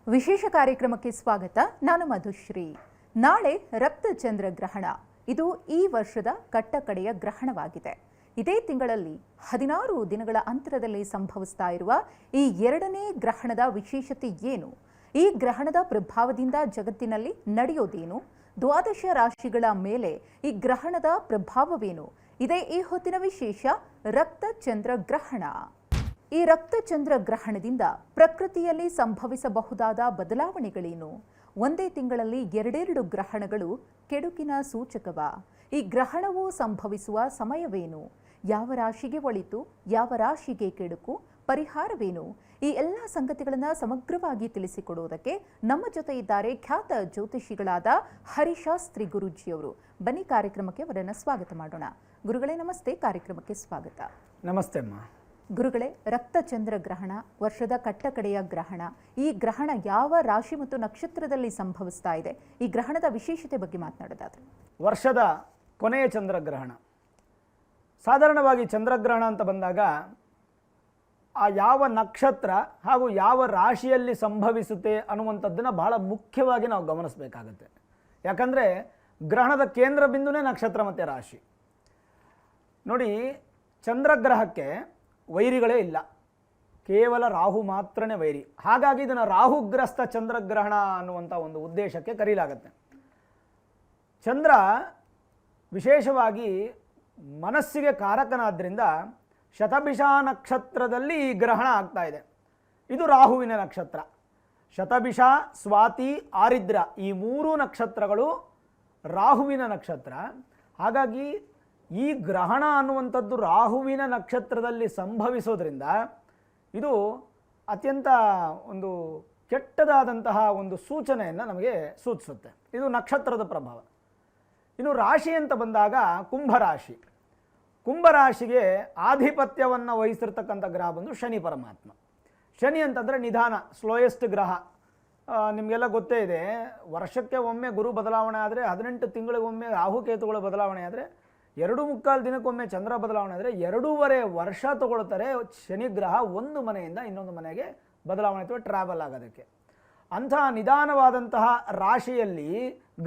ವಿಶೇಷ ಕಾರ್ಯಕ್ರಮಕ್ಕೆ ಸ್ವಾಗತ. ನಾನು ಮಧುಶ್ರೀ. ನಾಳೆ ರಕ್ತ ಚಂದ್ರ ಗ್ರಹಣ. ಇದು ಈ ವರ್ಷದ ಕಟ್ಟಕಡೆಯ ಗ್ರಹಣವಾಗಿದೆ. ಇದೇ ತಿಂಗಳಲ್ಲಿ 16 ದಿನಗಳ ಅಂತರದಲ್ಲಿ ಸಂಭವಿಸ್ತಾ ಇರುವ ಈ ಎರಡನೇ ಗ್ರಹಣದ ವಿಶೇಷತೆ ಏನು? ಈ ಗ್ರಹಣದ ಪ್ರಭಾವದಿಂದ ಜಗತ್ತಿನಲ್ಲಿ ನಡೆಯೋದೇನು? ದ್ವಾದಶ ರಾಶಿಗಳ ಮೇಲೆ ಈ ಗ್ರಹಣದ ಪ್ರಭಾವವೇನು? ಇದೇ ಈ ಹೊತ್ತಿನ ವಿಶೇಷ ರಕ್ತ ಚಂದ್ರ ಗ್ರಹಣ. ಈ ರಕ್ತಚಂದ್ರ ಗ್ರಹಣದಿಂದ ಪ್ರಕೃತಿಯಲ್ಲಿ ಸಂಭವಿಸಬಹುದಾದ ಬದಲಾವಣೆಗಳೇನು? ಒಂದೇ ತಿಂಗಳಲ್ಲಿ ಎರಡೆರಡು ಗ್ರಹಣಗಳು ಕೆಡುಕಿನ ಸೂಚಕವ? ಈ ಗ್ರಹಣವು ಸಂಭವಿಸುವ ಸಮಯವೇನು? ಯಾವ ರಾಶಿಗೆ ಒಳಿತು, ಯಾವ ರಾಶಿಗೆ ಕೆಡುಕು, ಪರಿಹಾರವೇನು? ಈ ಎಲ್ಲ ಸಂಗತಿಗಳನ್ನು ಸಮಗ್ರವಾಗಿ ತಿಳಿಸಿಕೊಡುವುದಕ್ಕೆ ನಮ್ಮ ಜೊತೆ ಇದ್ದಾರೆ ಖ್ಯಾತ ಜ್ಯೋತಿಷಿಗಳಾದ ಹರಿಶಾಸ್ತ್ರಿ ಗುರೂಜಿಯವರು. ಬನ್ನಿ ಕಾರ್ಯಕ್ರಮಕ್ಕೆ ಅವರನ್ನು ಸ್ವಾಗತ ಮಾಡೋಣ. ಗುರುಗಳೇ ನಮಸ್ತೆ, ಕಾರ್ಯಕ್ರಮಕ್ಕೆ ಸ್ವಾಗತ. ನಮಸ್ತೆ ಅಮ್ಮ. ಗುರುಗಳೇ, ರಕ್ತಚಂದ್ರ ಗ್ರಹಣ ವರ್ಷದ ಕಟ್ಟಕಡೆಯ ಗ್ರಹಣ. ಈ ಗ್ರಹಣ ಯಾವ ರಾಶಿ ಮತ್ತು ನಕ್ಷತ್ರದಲ್ಲಿ ಸಂಭವಿಸ್ತಾ ಇದೆ? ಈ ಗ್ರಹಣದ ವಿಶೇಷತೆ ಬಗ್ಗೆ ಮಾತನಾಡೋದಾದ್ರೆ. ವರ್ಷದ ಕೊನೆಯ ಚಂದ್ರಗ್ರಹಣ. ಸಾಧಾರಣವಾಗಿ ಚಂದ್ರಗ್ರಹಣ ಅಂತ ಬಂದಾಗ ಆ ಯಾವ ನಕ್ಷತ್ರ ಹಾಗೂ ಯಾವ ರಾಶಿಯಲ್ಲಿ ಸಂಭವಿಸುತ್ತೆ ಅನ್ನುವಂಥದ್ದನ್ನು ಬಹಳ ಮುಖ್ಯವಾಗಿ ನಾವು ಗಮನಿಸಬೇಕಾಗತ್ತೆ. ಯಾಕಂದರೆ ಗ್ರಹಣದ ಕೇಂದ್ರ ಬಿಂದುನೇ ನಕ್ಷತ್ರ ಮತ್ತು ರಾಶಿ. ನೋಡಿ, ಚಂದ್ರಗ್ರಹಕ್ಕೆ ವೈರಿಗಳೇ ಇಲ್ಲ, ಕೇವಲ ರಾಹು ಮಾತ್ರನೇ ವೈರಿ. ಹಾಗಾಗಿ ಇದನ್ನು ರಾಹುಗ್ರಸ್ತ ಚಂದ್ರಗ್ರಹಣ ಅನ್ನುವಂಥ ಒಂದು ಉದ್ದೇಶಕ್ಕೆ ಕರೀಲಾಗತ್ತೆ. ಚಂದ್ರ ವಿಶೇಷವಾಗಿ ಮನಸ್ಸಿಗೆ ಕಾರಕನಾದ್ದರಿಂದ ಶತಭಿಷ ನಕ್ಷತ್ರದಲ್ಲಿ ಈ ಗ್ರಹಣ ಆಗ್ತಾ ಇದೆ. ಇದು ರಾಹುವಿನ ನಕ್ಷತ್ರ. ಶತಭಿಷ, ಸ್ವಾತಿ, ಆರಿದ್ರ ಈ ಮೂರು ನಕ್ಷತ್ರಗಳು ರಾಹುವಿನ ನಕ್ಷತ್ರ. ಹಾಗಾಗಿ ಈ ಗ್ರಹಣ ಅನ್ನುವಂಥದ್ದು ರಾಹುವಿನ ನಕ್ಷತ್ರದಲ್ಲಿ ಸಂಭವಿಸೋದ್ರಿಂದ ಇದು ಅತ್ಯಂತ ಒಂದು ಕೆಟ್ಟದಾದಂತಹ ಒಂದು ಸೂಚನೆಯನ್ನು ನಮಗೆ ಸೂಚಿಸುತ್ತೆ. ಇದು ನಕ್ಷತ್ರದ ಪ್ರಭಾವ. ಇನ್ನು ರಾಶಿ ಅಂತ ಬಂದಾಗ ಕುಂಭರಾಶಿ. ಕುಂಭರಾಶಿಗೆ ಆಧಿಪತ್ಯವನ್ನು ವಹಿಸಿರ್ತಕ್ಕಂಥ ಗ್ರಹ ಬಂದು ಶನಿ ಪರಮಾತ್ಮ. ಶನಿ ಅಂತಂದರೆ ನಿಧಾನ, ಸ್ಲೋಯೆಸ್ಟ್ ಗ್ರಹ. ನಿಮಗೆಲ್ಲ ಗೊತ್ತೇ ಇದೆ, ವರ್ಷಕ್ಕೆ ಒಮ್ಮೆ ಗುರು ಬದಲಾವಣೆ ಆದರೆ, 18 ತಿಂಗಳಿಗೊಮ್ಮೆ ರಾಹುಕೇತುಗಳ ಬದಲಾವಣೆ ಆದರೆ, 2.25 ದಿನಕ್ಕೊಮ್ಮೆ ಚಂದ್ರ ಬದಲಾವಣೆ ಆದರೆ 2.5 ವರ್ಷ ತಗೊಳ್ತಾರೆ ಶನಿಗ್ರಹ ಒಂದು ಮನೆಯಿಂದ ಇನ್ನೊಂದು ಮನೆಗೆ ಬದಲಾವಣೆ ಅಥವಾ ಟ್ರಾವೆಲ್ ಆಗೋದಕ್ಕೆ. ಅಂಥ ನಿಧಾನವಾದಂತಹ ರಾಶಿಯಲ್ಲಿ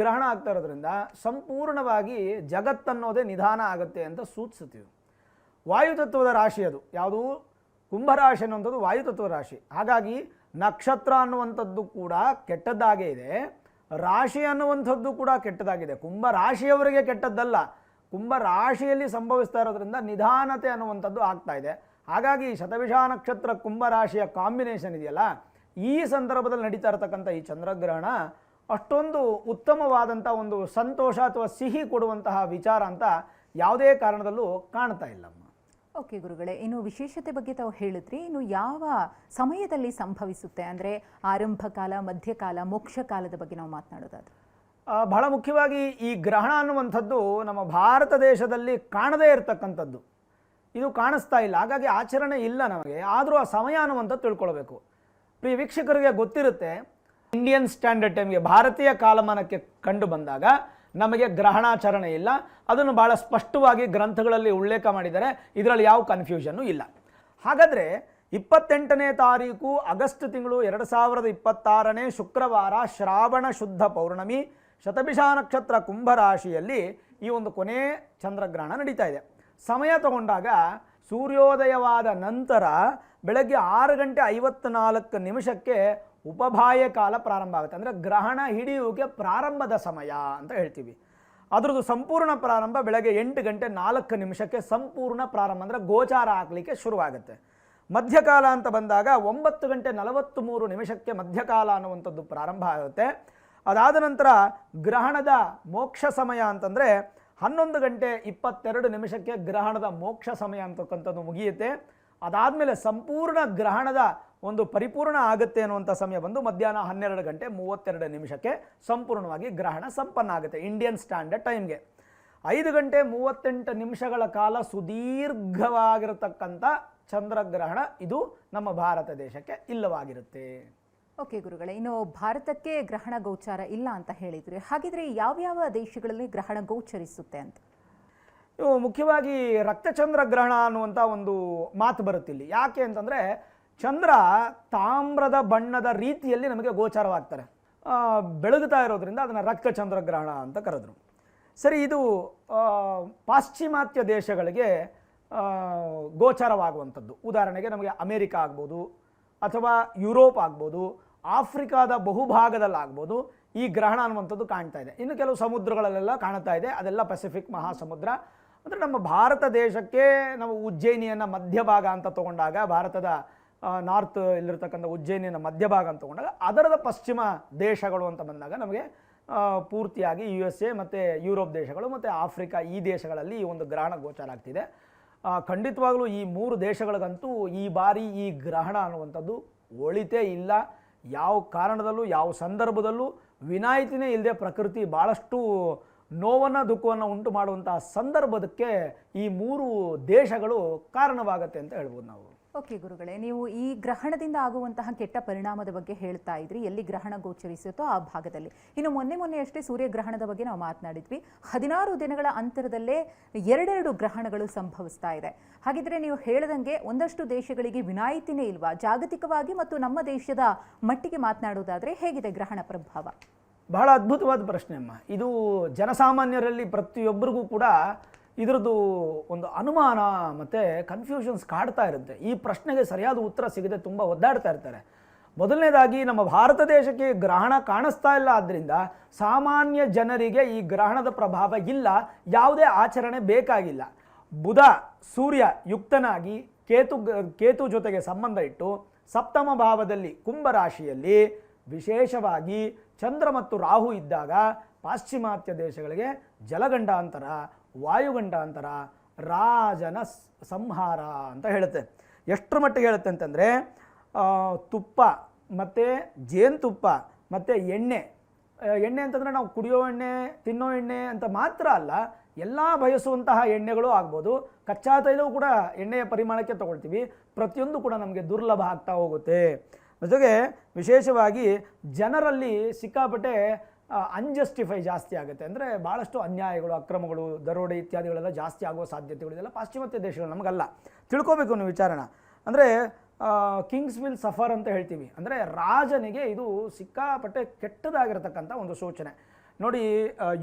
ಗ್ರಹಣ ಆಗ್ತಾ ಇರೋದ್ರಿಂದ ಸಂಪೂರ್ಣವಾಗಿ ಜಗತ್ತನ್ನೋದೇ ನಿಧಾನ ಆಗುತ್ತೆ ಅಂತ ಸೂಚಿಸ್ತೀವಿ. ವಾಯುತತ್ವದ ರಾಶಿ ಅದು. ಯಾವುದು? ಕುಂಭರಾಶಿ ಅನ್ನುವಂಥದ್ದು ವಾಯುತತ್ವದ ರಾಶಿ. ಹಾಗಾಗಿ ನಕ್ಷತ್ರ ಅನ್ನುವಂಥದ್ದು ಕೂಡ ಕೆಟ್ಟದ್ದಾಗೇ ಇದೆ, ರಾಶಿ ಅನ್ನುವಂಥದ್ದು ಕೂಡ ಕೆಟ್ಟದಾಗಿದೆ. ಕುಂಭರಾಶಿಯವರಿಗೆ ಕೆಟ್ಟದ್ದಲ್ಲ, ಕುಂಭರಾಶಿಯಲ್ಲಿ ಸಂಭವಿಸ್ತಾ ಇರೋದ್ರಿಂದ ನಿಧಾನತೆ ಅನ್ನುವಂಥದ್ದು ಆಗ್ತಾ ಇದೆ. ಹಾಗಾಗಿ ಶತಭಿಷ ನಕ್ಷತ್ರ ಕುಂಭರಾಶಿಯ ಕಾಂಬಿನೇಷನ್ ಇದೆಯಲ್ಲ, ಈ ಸಂದರ್ಭದಲ್ಲಿ ನಡೀತಾ ಇರತಕ್ಕಂಥ ಈ ಚಂದ್ರಗ್ರಹಣ ಅಷ್ಟೊಂದು ಉತ್ತಮವಾದಂಥ ಒಂದು ಸಂತೋಷ ಅಥವಾ ಸಿಹಿ ಕೊಡುವಂತಹ ವಿಚಾರ ಅಂತ ಯಾವುದೇ ಕಾರಣದಲ್ಲೂ ಕಾಣ್ತಾ ಇಲ್ಲಮ್ಮ. ಓಕೆ ಗುರುಗಳೇ, ಇನ್ನು ವಿಶೇಷತೆ ಬಗ್ಗೆ ತಾವು ಹೇಳಿದ್ರಿ. ಇನ್ನು ಯಾವ ಸಮಯದಲ್ಲಿ ಸಂಭವಿಸುತ್ತೆ ಅಂದರೆ ಆರಂಭ ಕಾಲ, ಮಧ್ಯಕಾಲ, ಮೋಕ್ಷ ಕಾಲದ ಬಗ್ಗೆ ನಾವು ಮಾತನಾಡೋದಾದ್ರೆ. ಬಹಳ ಮುಖ್ಯವಾಗಿ ಈ ಗ್ರಹಣ ಅನ್ನುವಂಥದ್ದು ನಮ್ಮ ಭಾರತ ದೇಶದಲ್ಲಿ ಕಾಣದೇ ಇರತಕ್ಕಂಥದ್ದು. ಇದು ಕಾಣಿಸ್ತಾ ಇಲ್ಲ, ಹಾಗಾಗಿ ಆಚರಣೆ ಇಲ್ಲ ನಮಗೆ. ಆದರೂ ಆ ಸಮಯ ಅನ್ನುವಂಥದ್ದು ತಿಳ್ಕೊಳ್ಬೇಕು. ಪ್ರಿಯ ವೀಕ್ಷಕರಿಗೆ ಗೊತ್ತಿರುತ್ತೆ, ಇಂಡಿಯನ್ ಸ್ಟ್ಯಾಂಡರ್ಡ್ ಟೈಮ್ಗೆ, ಭಾರತೀಯ ಕಾಲಮಾನಕ್ಕೆ ಕಂಡು ಬಂದಾಗ ನಮಗೆ ಗ್ರಹಣಾಚರಣೆ ಇಲ್ಲ. ಅದನ್ನು ಭಾಳ ಸ್ಪಷ್ಟವಾಗಿ ಗ್ರಂಥಗಳಲ್ಲಿ ಉಲ್ಲೇಖ ಮಾಡಿದ್ದಾರೆ. ಇದರಲ್ಲಿ ಯಾವ ಕನ್ಫ್ಯೂಷನ್ನು ಇಲ್ಲ. ಹಾಗಾದರೆ 28ನೇ ತಾರೀಕು ಆಗಸ್ಟ್ ತಿಂಗಳು 2026 ಶುಕ್ರವಾರ, ಶ್ರಾವಣ ಶುದ್ಧ ಪೌರ್ಣಮಿ, ಶತಭಿಷ ನಕ್ಷತ್ರ ಕುಂಭರಾಶಿಯಲ್ಲಿ ಈ ಒಂದು ಕೊನೆ ಚಂದ್ರಗ್ರಹಣ ನಡೀತಾ ಇದೆ. ಸಮಯ ತಗೊಂಡಾಗ ಸೂರ್ಯೋದಯವಾದ ನಂತರ ಬೆಳಗ್ಗೆ 6:54 ಉಪಭಾಯ ಕಾಲ ಪ್ರಾರಂಭ ಆಗುತ್ತೆ. ಅಂದರೆ ಗ್ರಹಣ ಹಿಡಿಯುವಿಕೆ ಪ್ರಾರಂಭದ ಸಮಯ ಅಂತ ಹೇಳ್ತೀವಿ. ಅದರದ್ದು ಸಂಪೂರ್ಣ ಪ್ರಾರಂಭ ಬೆಳಗ್ಗೆ 8:04 ಸಂಪೂರ್ಣ ಪ್ರಾರಂಭ, ಅಂದರೆ ಗೋಚಾರ ಹಾಕಲಿಕ್ಕೆ ಶುರುವಾಗುತ್ತೆ. ಮಧ್ಯಕಾಲ ಅಂತ ಬಂದಾಗ 9:43 ಮಧ್ಯಕಾಲ ಅನ್ನುವಂಥದ್ದು ಪ್ರಾರಂಭ ಆಗುತ್ತೆ. ಅದಾದ ನಂತರ ಗ್ರಹಣದ ಮೋಕ್ಷ ಸಮಯ ಅಂತಂದರೆ 11:22 ಗ್ರಹಣದ ಮೋಕ್ಷ ಸಮಯ ಅಂತಕ್ಕಂಥದ್ದು ಮುಗಿಯುತ್ತೆ. ಅದಾದಮೇಲೆ ಸಂಪೂರ್ಣ ಗ್ರಹಣದ ಒಂದು ಪರಿಪೂರ್ಣ ಆಗುತ್ತೆ ಅನ್ನುವಂಥ ಸಮಯ ಬಂದು ಮಧ್ಯಾಹ್ನ 12:32 ಸಂಪೂರ್ಣವಾಗಿ ಗ್ರಹಣ ಸಂಪನ್ನ ಆಗುತ್ತೆ ಇಂಡಿಯನ್ ಸ್ಟ್ಯಾಂಡರ್ಡ್ ಟೈಮ್ಗೆ. 5:38 ಕಾಲ ಸುದೀರ್ಘವಾಗಿರತಕ್ಕಂಥ ಚಂದ್ರಗ್ರಹಣ ಇದು ನಮ್ಮ ಭಾರತ ದೇಶಕ್ಕೆ ಇಲ್ಲವಾಗಿರುತ್ತೆ. ಓಕೆ ಗುರುಗಳೇ, ಇನ್ನು ಭಾರತಕ್ಕೆ ಗ್ರಹಣ ಗೋಚಾರ ಇಲ್ಲ ಅಂತ ಹೇಳಿದ್ರಿ. ಹಾಗಿದ್ರೆ ಯಾವ್ಯಾವ ದೇಶಗಳಲ್ಲಿ ಗ್ರಹಣ ಗೋಚರಿಸುತ್ತೆ ಅಂತ? ಮುಖ್ಯವಾಗಿ ರಕ್ತಚಂದ್ರ ಗ್ರಹಣ ಅನ್ನುವಂಥ ಒಂದು ಮಾತು ಬರುತ್ತಿಲ್ಲಿ. ಯಾಕೆ ಅಂತಂದರೆ ಚಂದ್ರ ತಾಮ್ರದ ಬಣ್ಣದ ರೀತಿಯಲ್ಲಿ ನಮಗೆ ಗೋಚಾರವಾಗ್ತಾರೆ. ಬೆಳಗುತ್ತಾ ಇರೋದ್ರಿಂದ ಅದನ್ನು ರಕ್ತ ಚಂದ್ರಗ್ರಹಣ ಅಂತ ಕರೆದ್ರು. ಸರಿ, ಇದು ಪಾಶ್ಚಿಮಾತ್ಯ ದೇಶಗಳಿಗೆ ಗೋಚಾರವಾಗುವಂಥದ್ದು. ಉದಾಹರಣೆಗೆ ನಮಗೆ ಅಮೇರಿಕಾ ಆಗ್ಬೋದು, ಅಥವಾ ಯುರೋಪ್ ಆಗ್ಬೋದು, ಆಫ್ರಿಕಾದ ಬಹುಭಾಗದಲ್ಲಾಗ್ಬೋದು ಈ ಗ್ರಹಣ ಅನ್ನುವಂಥದ್ದು ಕಾಣ್ತಾ ಇದೆ. ಇನ್ನು ಕೆಲವು ಸಮುದ್ರಗಳಲ್ಲೆಲ್ಲ ಕಾಣ್ತಾ ಇದೆ, ಅದೆಲ್ಲ ಪೆಸಿಫಿಕ್ ಮಹಾಸಮುದ್ರ. ಅಂದರೆ ನಮ್ಮ ಭಾರತ ದೇಶಕ್ಕೆ ನಾವು ಉಜ್ಜಯಿನಿಯನ್ನು ಮಧ್ಯಭಾಗ ಅಂತ ತೊಗೊಂಡಾಗ, ಭಾರತದ ನಾರ್ತ್ ಇಲ್ಲಿರ್ತಕ್ಕಂಥ ಉಜ್ಜಯಿನಿಯನ್ನು ಮಧ್ಯಭಾಗ ಅಂತ ತೊಗೊಂಡಾಗ, ಅದರದ ಪಶ್ಚಿಮ ದೇಶಗಳು ಅಂತ ಬಂದಾಗ ನಮಗೆ ಪೂರ್ತಿಯಾಗಿ USA ಮತ್ತು ಯುರೋಪ್ ದೇಶಗಳು ಮತ್ತು ಆಫ್ರಿಕಾ ಈ ದೇಶಗಳಲ್ಲಿ ಈ ಒಂದು ಗ್ರಹಣ ಗೋಚಾರ ಆಗ್ತಿದೆ. ಖಂಡಿತವಾಗಲೂ ಈ 3 ದೇಶಗಳಿಗಂತೂ ಈ ಬಾರಿ ಈ ಗ್ರಹಣ ಅನ್ನುವಂಥದ್ದು ಒಳಿತೇ ಇಲ್ಲ. ಯಾವ ಕಾರಣದಲ್ಲೂ ಯಾವ ಸಂದರ್ಭದಲ್ಲೂ ವಿನಾಯಿತಿನೇ ಇಲ್ಲದೆ ಪ್ರಕೃತಿ ಭಾಳಷ್ಟು ನೋವನ್ನು ದುಃಖವನ್ನು ಉಂಟು ಮಾಡುವಂತಹ ಸಂದರ್ಭದಕ್ಕೆ ಈ 3 ದೇಶಗಳು ಕಾರಣವಾಗತ್ತೆ ಅಂತ ಹೇಳ್ಬೋದು ನಾವು. ಓಕೆ ಗುರುಗಳೇ, ನೀವು ಈ ಗ್ರಹಣದಿಂದ ಆಗುವಂತಹ ಕೆಟ್ಟ ಪರಿಣಾಮದ ಬಗ್ಗೆ ಹೇಳ್ತಾ ಇದ್ರಿ, ಎಲ್ಲಿ ಗ್ರಹಣ ಗೋಚರಿಸುತ್ತೋ ಆ ಭಾಗದಲ್ಲಿ. ಇನ್ನು ಮೊನ್ನೆಯಷ್ಟೇ ಸೂರ್ಯಗ್ರಹಣದ ಬಗ್ಗೆ ನಾವು ಮಾತನಾಡಿದ್ವಿ. 16 ದಿನಗಳ ಅಂತರದಲ್ಲೇ 2 ಗ್ರಹಣಗಳು ಸಂಭವಿಸ್ತಾ ಇದೆ. ಹಾಗಿದ್ರೆ ನೀವು ಹೇಳದಂಗೆ ಒಂದಷ್ಟು ದೇಶಗಳಿಗೆ ವಿನಾಯಿತಿನೇ ಇಲ್ವಾ? ಜಾಗತಿಕವಾಗಿ ಮತ್ತು ನಮ್ಮ ದೇಶದ ಮಟ್ಟಿಗೆ ಮಾತನಾಡೋದಾದ್ರೆ ಹೇಗಿದೆ ಗ್ರಹಣ ಪ್ರಭಾವ? ಬಹಳ ಅದ್ಭುತವಾದ ಪ್ರಶ್ನೆ ಅಮ್ಮ. ಇದು ಜನಸಾಮಾನ್ಯರಲ್ಲಿ ಪ್ರತಿಯೊಬ್ಬರಿಗೂ ಕೂಡ ಇದರದ್ದು ಒಂದು ಅನುಮಾನ ಮತ್ತು ಕನ್ಫ್ಯೂಷನ್ಸ್ ಕಾಡ್ತಾ ಇರುತ್ತೆ. ಈ ಪ್ರಶ್ನೆಗೆ ಸರಿಯಾದ ಉತ್ತರ ಸಿಗದೆ ತುಂಬ ಒದ್ದಾಡ್ತಾ ಇರ್ತಾರೆ. ಮೊದಲನೇದಾಗಿ ನಮ್ಮ ಭಾರತ ದೇಶಕ್ಕೆ ಗ್ರಹಣ ಕಾಣಿಸ್ತಾ ಇಲ್ಲ, ಆದ್ದರಿಂದ ಸಾಮಾನ್ಯ ಜನರಿಗೆ ಈ ಗ್ರಹಣದ ಪ್ರಭಾವ ಇಲ್ಲ, ಯಾವುದೇ ಆಚರಣೆ ಬೇಕಾಗಿಲ್ಲ. ಬುಧ ಸೂರ್ಯ ಯುಕ್ತನಾಗಿ ಕೇತು ಜೊತೆಗೆ ಸಂಬಂಧ ಇಟ್ಟು ಸಪ್ತಮ ಭಾವದಲ್ಲಿ ಕುಂಭರಾಶಿಯಲ್ಲಿ ವಿಶೇಷವಾಗಿ ಚಂದ್ರ ಮತ್ತು ರಾಹು ಇದ್ದಾಗ ಪಾಶ್ಚಿಮಾತ್ಯ ದೇಶಗಳಿಗೆ ಜಲಗಂಡಾಂತರ, ವಾಯುಗಂಡಾಂತರ, ರಾಜನ ಸಂಹಾರ ಅಂತ ಹೇಳುತ್ತೆ. ಎಷ್ಟರ ಮಟ್ಟಿಗೆ ಹೇಳುತ್ತೆ ಅಂತಂದರೆ, ತುಪ್ಪ ಮತ್ತು ಜೇನುತುಪ್ಪ ಮತ್ತು ಎಣ್ಣೆ ಅಂತಂದರೆ ನಾವು ಕುಡಿಯೋ ಎಣ್ಣೆ, ತಿನ್ನೋ ಎಣ್ಣೆ ಅಂತ ಮಾತ್ರ ಅಲ್ಲ, ಎಲ್ಲ ಬಯಸುವಂತಹ ಎಣ್ಣೆಗಳು ಆಗ್ಬೋದು. ಕಚ್ಚಾ ತೈಲವೂ ಕೂಡ ಎಣ್ಣೆಯ ಪರಿಮಾಣಕ್ಕೆ ತಗೊಳ್ತೀವಿ. ಪ್ರತಿಯೊಂದು ಕೂಡ ನಮಗೆ ದುರ್ಲಭ ಆಗ್ತಾ ಹೋಗುತ್ತೆ. ಜೊತೆಗೆ ವಿಶೇಷವಾಗಿ ಜನರಲ್ಲಿ ಸಿಕ್ಕಾಪಟ್ಟೆ ಅನ್ಜಸ್ಟಿಫೈ ಜಾಸ್ತಿ ಆಗುತ್ತೆ. ಅಂದರೆ ಭಾಳಷ್ಟು ಅನ್ಯಾಯಗಳು, ಅಕ್ರಮಗಳು, ದರೋಡೆ ಇತ್ಯಾದಿಗಳೆಲ್ಲ ಜಾಸ್ತಿ ಆಗುವ ಸಾಧ್ಯತೆಗಳಿದೆಲ್ಲ ಪಾಶ್ಚಿಮಾತ್ಯ ದೇಶಗಳು. ನಮಗಲ್ಲ, ತಿಳ್ಕೊಬೇಕು ನೀವು ವಿಚಾರಣ. ಅಂದರೆ ಕಿಂಗ್ಸ್ ವಿಲ್ ಸಫರ್ ಅಂತ ಹೇಳ್ತೀವಿ. ಅಂದರೆ ರಾಜನಿಗೆ ಇದು ಸಿಕ್ಕಾಪಟ್ಟೆ ಕೆಟ್ಟದಾಗಿರ್ತಕ್ಕಂಥ ಒಂದು ಸೂಚನೆ. ನೋಡಿ,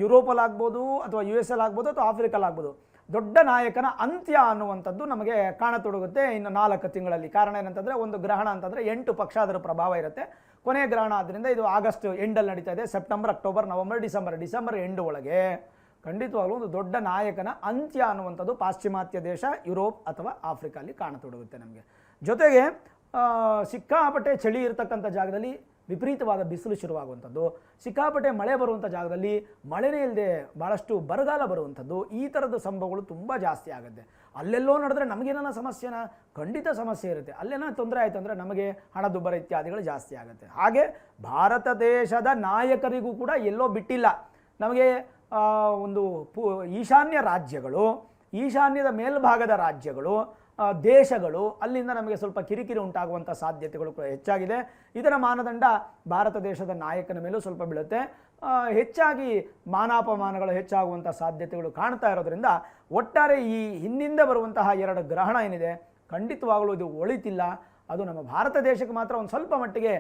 ಯುರೋಪಲ್ಲಾಗ್ಬೋದು ಅಥವಾ US ಆಗ್ಬೋದು ಅಥವಾ ಆಫ್ರಿಕಲ್ಲಾಗ್ಬೋದು, ದೊಡ್ಡ ನಾಯಕನ ಅಂತ್ಯ ಅನ್ನುವಂಥದ್ದು ನಮಗೆ ಕಾಣತೊಡಗುತ್ತೆ ಇನ್ನು 4 ತಿಂಗಳಲ್ಲಿ. ಕಾರಣ ಏನಂತಂದರೆ, ಒಂದು ಗ್ರಹಣ ಅಂತಂದರೆ 8 ಪಕ್ಷ ಅದರ ಪ್ರಭಾವ ಇರುತ್ತೆ. ಕೊನೆಯ ಗ್ರಹಣ ಆದ್ದರಿಂದ ಇದು ಆಗಸ್ಟ್ ಎಂಡಲ್ಲಿ ನಡೀತಾ ಇದೆ. September, October, November, December end ಒಳಗೆ ಖಂಡಿತವಾಗ್ಲೂ ಒಂದು ದೊಡ್ಡ ನಾಯಕನ ಅಂತ್ಯ ಅನ್ನುವಂಥದ್ದು ಪಾಶ್ಚಿಮಾತ್ಯ ದೇಶ, ಯುರೋಪ್ ಅಥವಾ ಆಫ್ರಿಕಲ್ಲಿ ಕಾಣತೊಡಗುತ್ತೆ ನಮಗೆ. ಜೊತೆಗೆ ಸಿಕ್ಕಾಪಟ್ಟೆ ಚಳಿ ಇರತಕ್ಕಂಥ ಜಾಗದಲ್ಲಿ ವಿಪರೀತವಾದ ಬಿಸಿಲು ಶುರುವಾಗುವಂಥದ್ದು, ಸಿಕ್ಕಾಪಟ್ಟೆ ಮಳೆ ಬರುವಂಥ ಜಾಗದಲ್ಲಿ ಮಳೆನೇ ಇಲ್ಲದೆ ಭಾಳಷ್ಟು ಬರಗಾಲ ಬರುವಂಥದ್ದು, ಈ ಥರದ ಸಂಭವಗಳು ತುಂಬ ಜಾಸ್ತಿ ಆಗುತ್ತೆ. ಅಲ್ಲೆಲ್ಲೋ ನಡೆದ್ರೆ ನಮಗೇನ ಸಮಸ್ಯೆನ? ಖಂಡಿತ ಸಮಸ್ಯೆ ಇರುತ್ತೆ. ಅಲ್ಲೇನೋ ತೊಂದರೆ ಆಯಿತು ಅಂದರೆ ನಮಗೆ ಹಣದುಬ್ಬರ ಇತ್ಯಾದಿಗಳು ಜಾಸ್ತಿ ಆಗುತ್ತೆ. ಹಾಗೆ ಭಾರತ ದೇಶದ ನಾಯಕರಿಗೂ ಕೂಡ ಎಲ್ಲೋ ಬಿಟ್ಟಿಲ್ಲ. ನಮಗೆ ಒಂದು ಈಶಾನ್ಯ ರಾಜ್ಯಗಳು, ಈಶಾನ್ಯದ ಮೇಲ್ಭಾಗದ ರಾಜ್ಯಗಳು, ದೇಶಗಳು, ಅಲ್ಲಿಂದ ನಮಗೆ ಸ್ವಲ್ಪ ಕಿರಿಕಿರಿ ಉಂಟಾಗುವಂಥ ಸಾಧ್ಯತೆಗಳು ಕೂಡ ಹೆಚ್ಚಾಗಿದೆ. ಇದರ ಮಾನದಂಡ ಭಾರತ ದೇಶದ ನಾಯಕನ ಮೇಲೂ ಸ್ವಲ್ಪ ಬೀಳುತ್ತೆ. ಹೆಚ್ಚಾಗಿ ಮಾನಾಪಮಾನಗಳು ಹೆಚ್ಚಾಗುವಂಥ ಸಾಧ್ಯತೆಗಳು ಕಾಣ್ತಾ ಇರೋದ್ರಿಂದ ಒಟ್ಟಾರೆ ಈ ಹಿಂದಿಂದ ಬರುವಂತಹ 2 ಗ್ರಹಣ ಏನಿದೆ ಖಂಡಿತವಾಗಲೂ ಇದು ಒಳಿತಿಲ್ಲ. ಅದು ನಮ್ಮ ಭಾರತ ದೇಶಕ್ಕೆ ಮಾತ್ರ ಒಂದು ಸ್ವಲ್ಪ ಮಟ್ಟಿಗೆ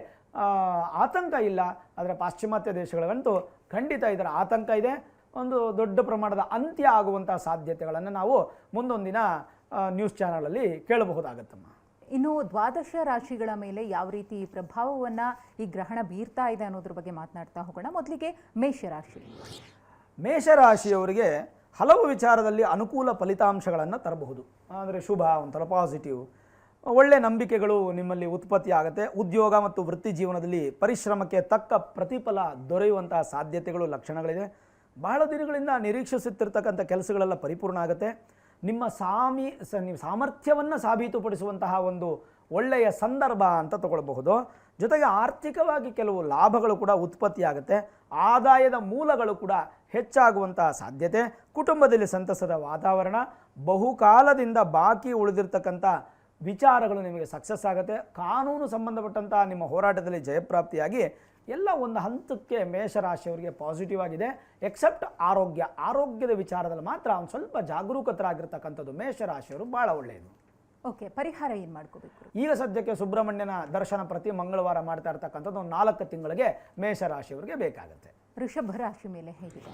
ಆತಂಕ ಇಲ್ಲ, ಆದರೆ ಪಾಶ್ಚಿಮಾತ್ಯ ದೇಶಗಳಿಗಂತೂ ಖಂಡಿತ ಇದರ ಆತಂಕ ಇದೆ. ಒಂದು ದೊಡ್ಡ ಪ್ರಮಾಣದ ಅಂತ್ಯ ಆಗುವಂಥ ಸಾಧ್ಯತೆಗಳನ್ನು ನಾವು ಮುಂದೊಂದಿನ ನ್ಯೂಸ್ ಚಾನಲಲ್ಲಿ ಕೇಳಬಹುದಾಗತ್ತಮ್ಮ. ಇನ್ನು ದ್ವಾದಶ ರಾಶಿಗಳ ಮೇಲೆ ಯಾವ ರೀತಿ ಪ್ರಭಾವವನ್ನು ಈ ಗ್ರಹಣ ಬೀರ್ತಾ ಇದೆ ಅನ್ನೋದ್ರ ಬಗ್ಗೆ ಮಾತನಾಡ್ತಾ ಹೋಗೋಣ. ಮೊದಲಿಗೆ ಮೇಷರಾಶಿ. ಮೇಷರಾಶಿಯವರಿಗೆ ಹಲವು ವಿಚಾರದಲ್ಲಿ ಅನುಕೂಲ ಫಲಿತಾಂಶಗಳನ್ನು ತರಬಹುದು. ಅಂದರೆ ಶುಭ, ಒಂಥರ ಪಾಸಿಟಿವ್, ಒಳ್ಳೆಯ ನಂಬಿಕೆಗಳು ನಿಮ್ಮಲ್ಲಿ ಉತ್ಪತ್ತಿ ಆಗುತ್ತೆ. ಉದ್ಯೋಗ ಮತ್ತು ವೃತ್ತಿ ಜೀವನದಲ್ಲಿ ಪರಿಶ್ರಮಕ್ಕೆ ತಕ್ಕ ಪ್ರತಿಫಲ ದೊರೆಯುವಂತಹ ಸಾಧ್ಯತೆಗಳು, ಲಕ್ಷಣಗಳಿದೆ. ಬಹಳ ದಿನಗಳಿಂದ ನಿರೀಕ್ಷಿಸುತ್ತಿರ್ತಕ್ಕಂಥ ಕೆಲಸಗಳೆಲ್ಲ ಪರಿಪೂರ್ಣ ಆಗುತ್ತೆ. ನಿಮ್ಮ ಸಾಮರ್ಥ್ಯವನ್ನು ಸಾಬೀತುಪಡಿಸುವಂತಹ ಒಂದು ಒಳ್ಳೆಯ ಸಂದರ್ಭ ಅಂತ ತಗೊಳ್ಬಹುದು. ಜೊತೆಗೆ ಆರ್ಥಿಕವಾಗಿ ಕೆಲವು ಲಾಭಗಳು ಕೂಡ ಉತ್ಪತ್ತಿಯಾಗುತ್ತೆ. ಆದಾಯದ ಮೂಲಗಳು ಕೂಡ ಹೆಚ್ಚಾಗುವಂತಹ ಸಾಧ್ಯತೆ. ಕುಟುಂಬದಲ್ಲಿ ಸಂತಸದ ವಾತಾವರಣ. ಬಹುಕಾಲದಿಂದ ಬಾಕಿ ಉಳಿದಿರ್ತಕ್ಕಂಥ ವಿಚಾರಗಳು ನಿಮಗೆ ಸಕ್ಸಸ್ ಆಗುತ್ತೆ. ಕಾನೂನು ಸಂಬಂಧಪಟ್ಟಂತಹ ನಿಮ್ಮ ಹೋರಾಟದಲ್ಲಿ ಜಯಪ್ರಾಪ್ತಿಯಾಗಿ ಎಲ್ಲ ಒಂದು ಹಂತಕ್ಕೆ ಮೇಷರಾಶಿಯವರಿಗೆ ಪಾಸಿಟಿವ್ ಆಗಿದೆ. ಎಕ್ಸೆಪ್ಟ್ ಆರೋಗ್ಯದ ವಿಚಾರದಲ್ಲಿ ಮಾತ್ರ ಒಂದು ಸ್ವಲ್ಪ ಜಾಗರೂಕತರಾಗಿರ್ತಕ್ಕಂಥದ್ದು ಮೇಷರಾಶಿಯವರು ಭಾಳ ಒಳ್ಳೆಯದು. ಓಕೆ, ಪರಿಹಾರ ಏನು ಮಾಡ್ಕೋಬೇಕು? ಈಗ ಸದ್ಯಕ್ಕೆ ಸುಬ್ರಹ್ಮಣ್ಯನ ದರ್ಶನ ಪ್ರತಿ ಮಂಗಳವಾರ ಮಾಡ್ತಾ ಇರ್ತಕ್ಕಂಥದ್ದು ಒಂದು 4 ತಿಂಗಳಿಗೆ ಮೇಷರಾಶಿಯವರಿಗೆ ಬೇಕಾಗುತ್ತೆ. ವೃಷಭ ರಾಶಿ ಮೇಲೆ ಹೇಗಿದೆ?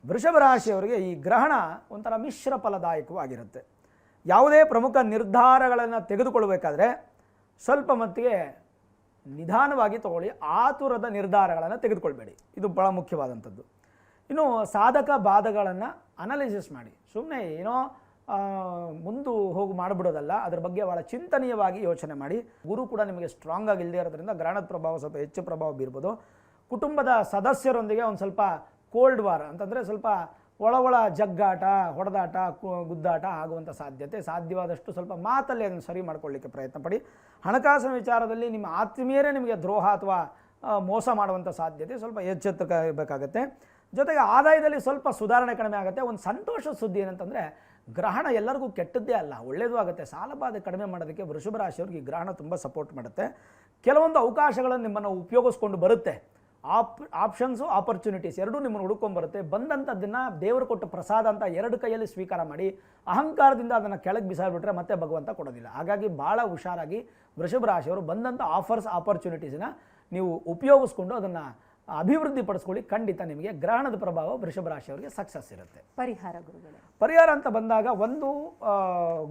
ವೃಷಭ ರಾಶಿಯವರಿಗೆ ಈ ಗ್ರಹಣ ಒಂಥರ ಮಿಶ್ರ ಫಲದಾಯಕವಾಗಿರುತ್ತೆ. ಯಾವುದೇ ಪ್ರಮುಖ ನಿರ್ಧಾರಗಳನ್ನು ತೆಗೆದುಕೊಳ್ಳಬೇಕಾದ್ರೆ ಸ್ವಲ್ಪ ಮಟ್ಟಿಗೆ ನಿಧಾನವಾಗಿ ತಗೊಳ್ಳಿ, ಆತುರದ ನಿರ್ಧಾರಗಳನ್ನು ತೆಗೆದುಕೊಳ್ಬೇಡಿ, ಇದು ಬಹಳ ಮುಖ್ಯವಾದಂಥದ್ದು. ಇನ್ನು ಸಾಧಕ ಬಾಧಗಳನ್ನು ಅನಾಲಿಸಿಸ್ ಮಾಡಿ, ಸುಮ್ಮನೆ ಏನೋ ಮುಂದೆ ಹೋಗಿ ಮಾಡಿಬಿಡೋದಲ್ಲ, ಅದ್ರ ಬಗ್ಗೆ ಭಾಳ ಚಿಂತನೀಯವಾಗಿ ಯೋಚನೆ ಮಾಡಿ. ಗುರು ಕೂಡ ನಿಮಗೆ ಸ್ಟ್ರಾಂಗ್ ಆಗಿ ಇಲ್ಲದೆ ಇರೋದ್ರಿಂದ ಗ್ರಹಣದ ಪ್ರಭಾವ ಸ್ವಲ್ಪ ಹೆಚ್ಚು ಪ್ರಭಾವ ಬೀರ್ಬೋದು. ಕುಟುಂಬದ ಸದಸ್ಯರೊಂದಿಗೆ ಒಂದು ಸ್ವಲ್ಪ ಕೋಲ್ಡ್ ವಾರ್ ಅಂತಂದರೆ ಸ್ವಲ್ಪ ಒಳ ಜಗ್ಗಾಟ, ಹೊಡೆದಾಟ, ಗುದ್ದಾಟ ಆಗುವಂಥ ಸಾಧ್ಯವಾದಷ್ಟು ಸ್ವಲ್ಪ ಮಾತಲ್ಲಿ ಅದನ್ನು ಸರಿ ಮಾಡ್ಕೊಳ್ಳಿಕ್ಕೆ ಪ್ರಯತ್ನ ಪಡಿ. ಹಣಕಾಸಿನ ವಿಚಾರದಲ್ಲಿ ನಿಮ್ಮ ಆತ್ಮೀಯರೇ ನಿಮಗೆ ದ್ರೋಹ ಅಥವಾ ಮೋಸ ಮಾಡುವಂಥ ಸಾಧ್ಯತೆ ಸ್ವಲ್ಪ ಎಚ್ಚೆತ್ತುಕ ಇರಬೇಕಾಗತ್ತೆ. ಜೊತೆಗೆ ಆದಾಯದಲ್ಲಿ ಸ್ವಲ್ಪ ಸುಧಾರಣೆ ಕಡಿಮೆ ಆಗುತ್ತೆ. ಒಂದು ಸಂತೋಷದ ಸುದ್ದಿ ಏನಂತಂದರೆ ಗ್ರಹಣ ಎಲ್ಲರಿಗೂ ಕೆಟ್ಟದ್ದೇ ಅಲ್ಲ, ಒಳ್ಳೆಯದು ಆಗುತ್ತೆ. ಸಾಲಬಾಧೆ ಕಡಿಮೆ ಮಾಡೋದಕ್ಕೆ ವೃಷಭ ರಾಶಿಯವ್ರಿಗೆ ಈ ಗ್ರಹಣ ತುಂಬ ಸಪೋರ್ಟ್ ಮಾಡುತ್ತೆ. ಕೆಲವೊಂದು ಅವಕಾಶಗಳನ್ನು ನಿಮ್ಮನ್ನು ಉಪಯೋಗಿಸ್ಕೊಂಡು ಬರುತ್ತೆ. ಆಪ್ಷನ್ಸು ಆಪರ್ಚುನಿಟೀಸ್ ಎರಡೂ ನಿಮ್ಮನ್ನು ಹುಡುಕೊಂಡ್ಬರುತ್ತೆ. ಬಂದಂಥದ್ದನ್ನು ದೇವರು ಕೊಟ್ಟ ಪ್ರಸಾದ ಅಂತ 2 ಕೈಯಲ್ಲಿ ಸ್ವೀಕಾರ ಮಾಡಿ ಅಹಂಕಾರದಿಂದ ಅದನ್ನು ಕೆಳಗೆ ಬಿಸಾಡ್ಬಿಟ್ರೆ ಮತ್ತೆ ಭಗವಂತ ಕೊಡೋದಿಲ್ಲ. ಹಾಗಾಗಿ ಭಾಳ ಹುಷಾರಾಗಿ ವೃಷಭ ರಾಶಿಯವರು ಬಂದಂಥ ಆಪರ್ಚುನಿಟೀಸನ್ನ ನೀವು ಉಪಯೋಗಿಸ್ಕೊಂಡು ಅದನ್ನು ಅಭಿವೃದ್ಧಿ ಪಡಿಸ್ಕೊಳ್ಳಿ. ಖಂಡಿತ ನಿಮಗೆ ಗ್ರಹಣದ ಪ್ರಭಾವ ವೃಷಭ ರಾಶಿಯವರಿಗೆ ಸಕ್ಸಸ್ ಇರುತ್ತೆ. ಪರಿಹಾರ ಅಂತ ಬಂದಾಗ ಒಂದು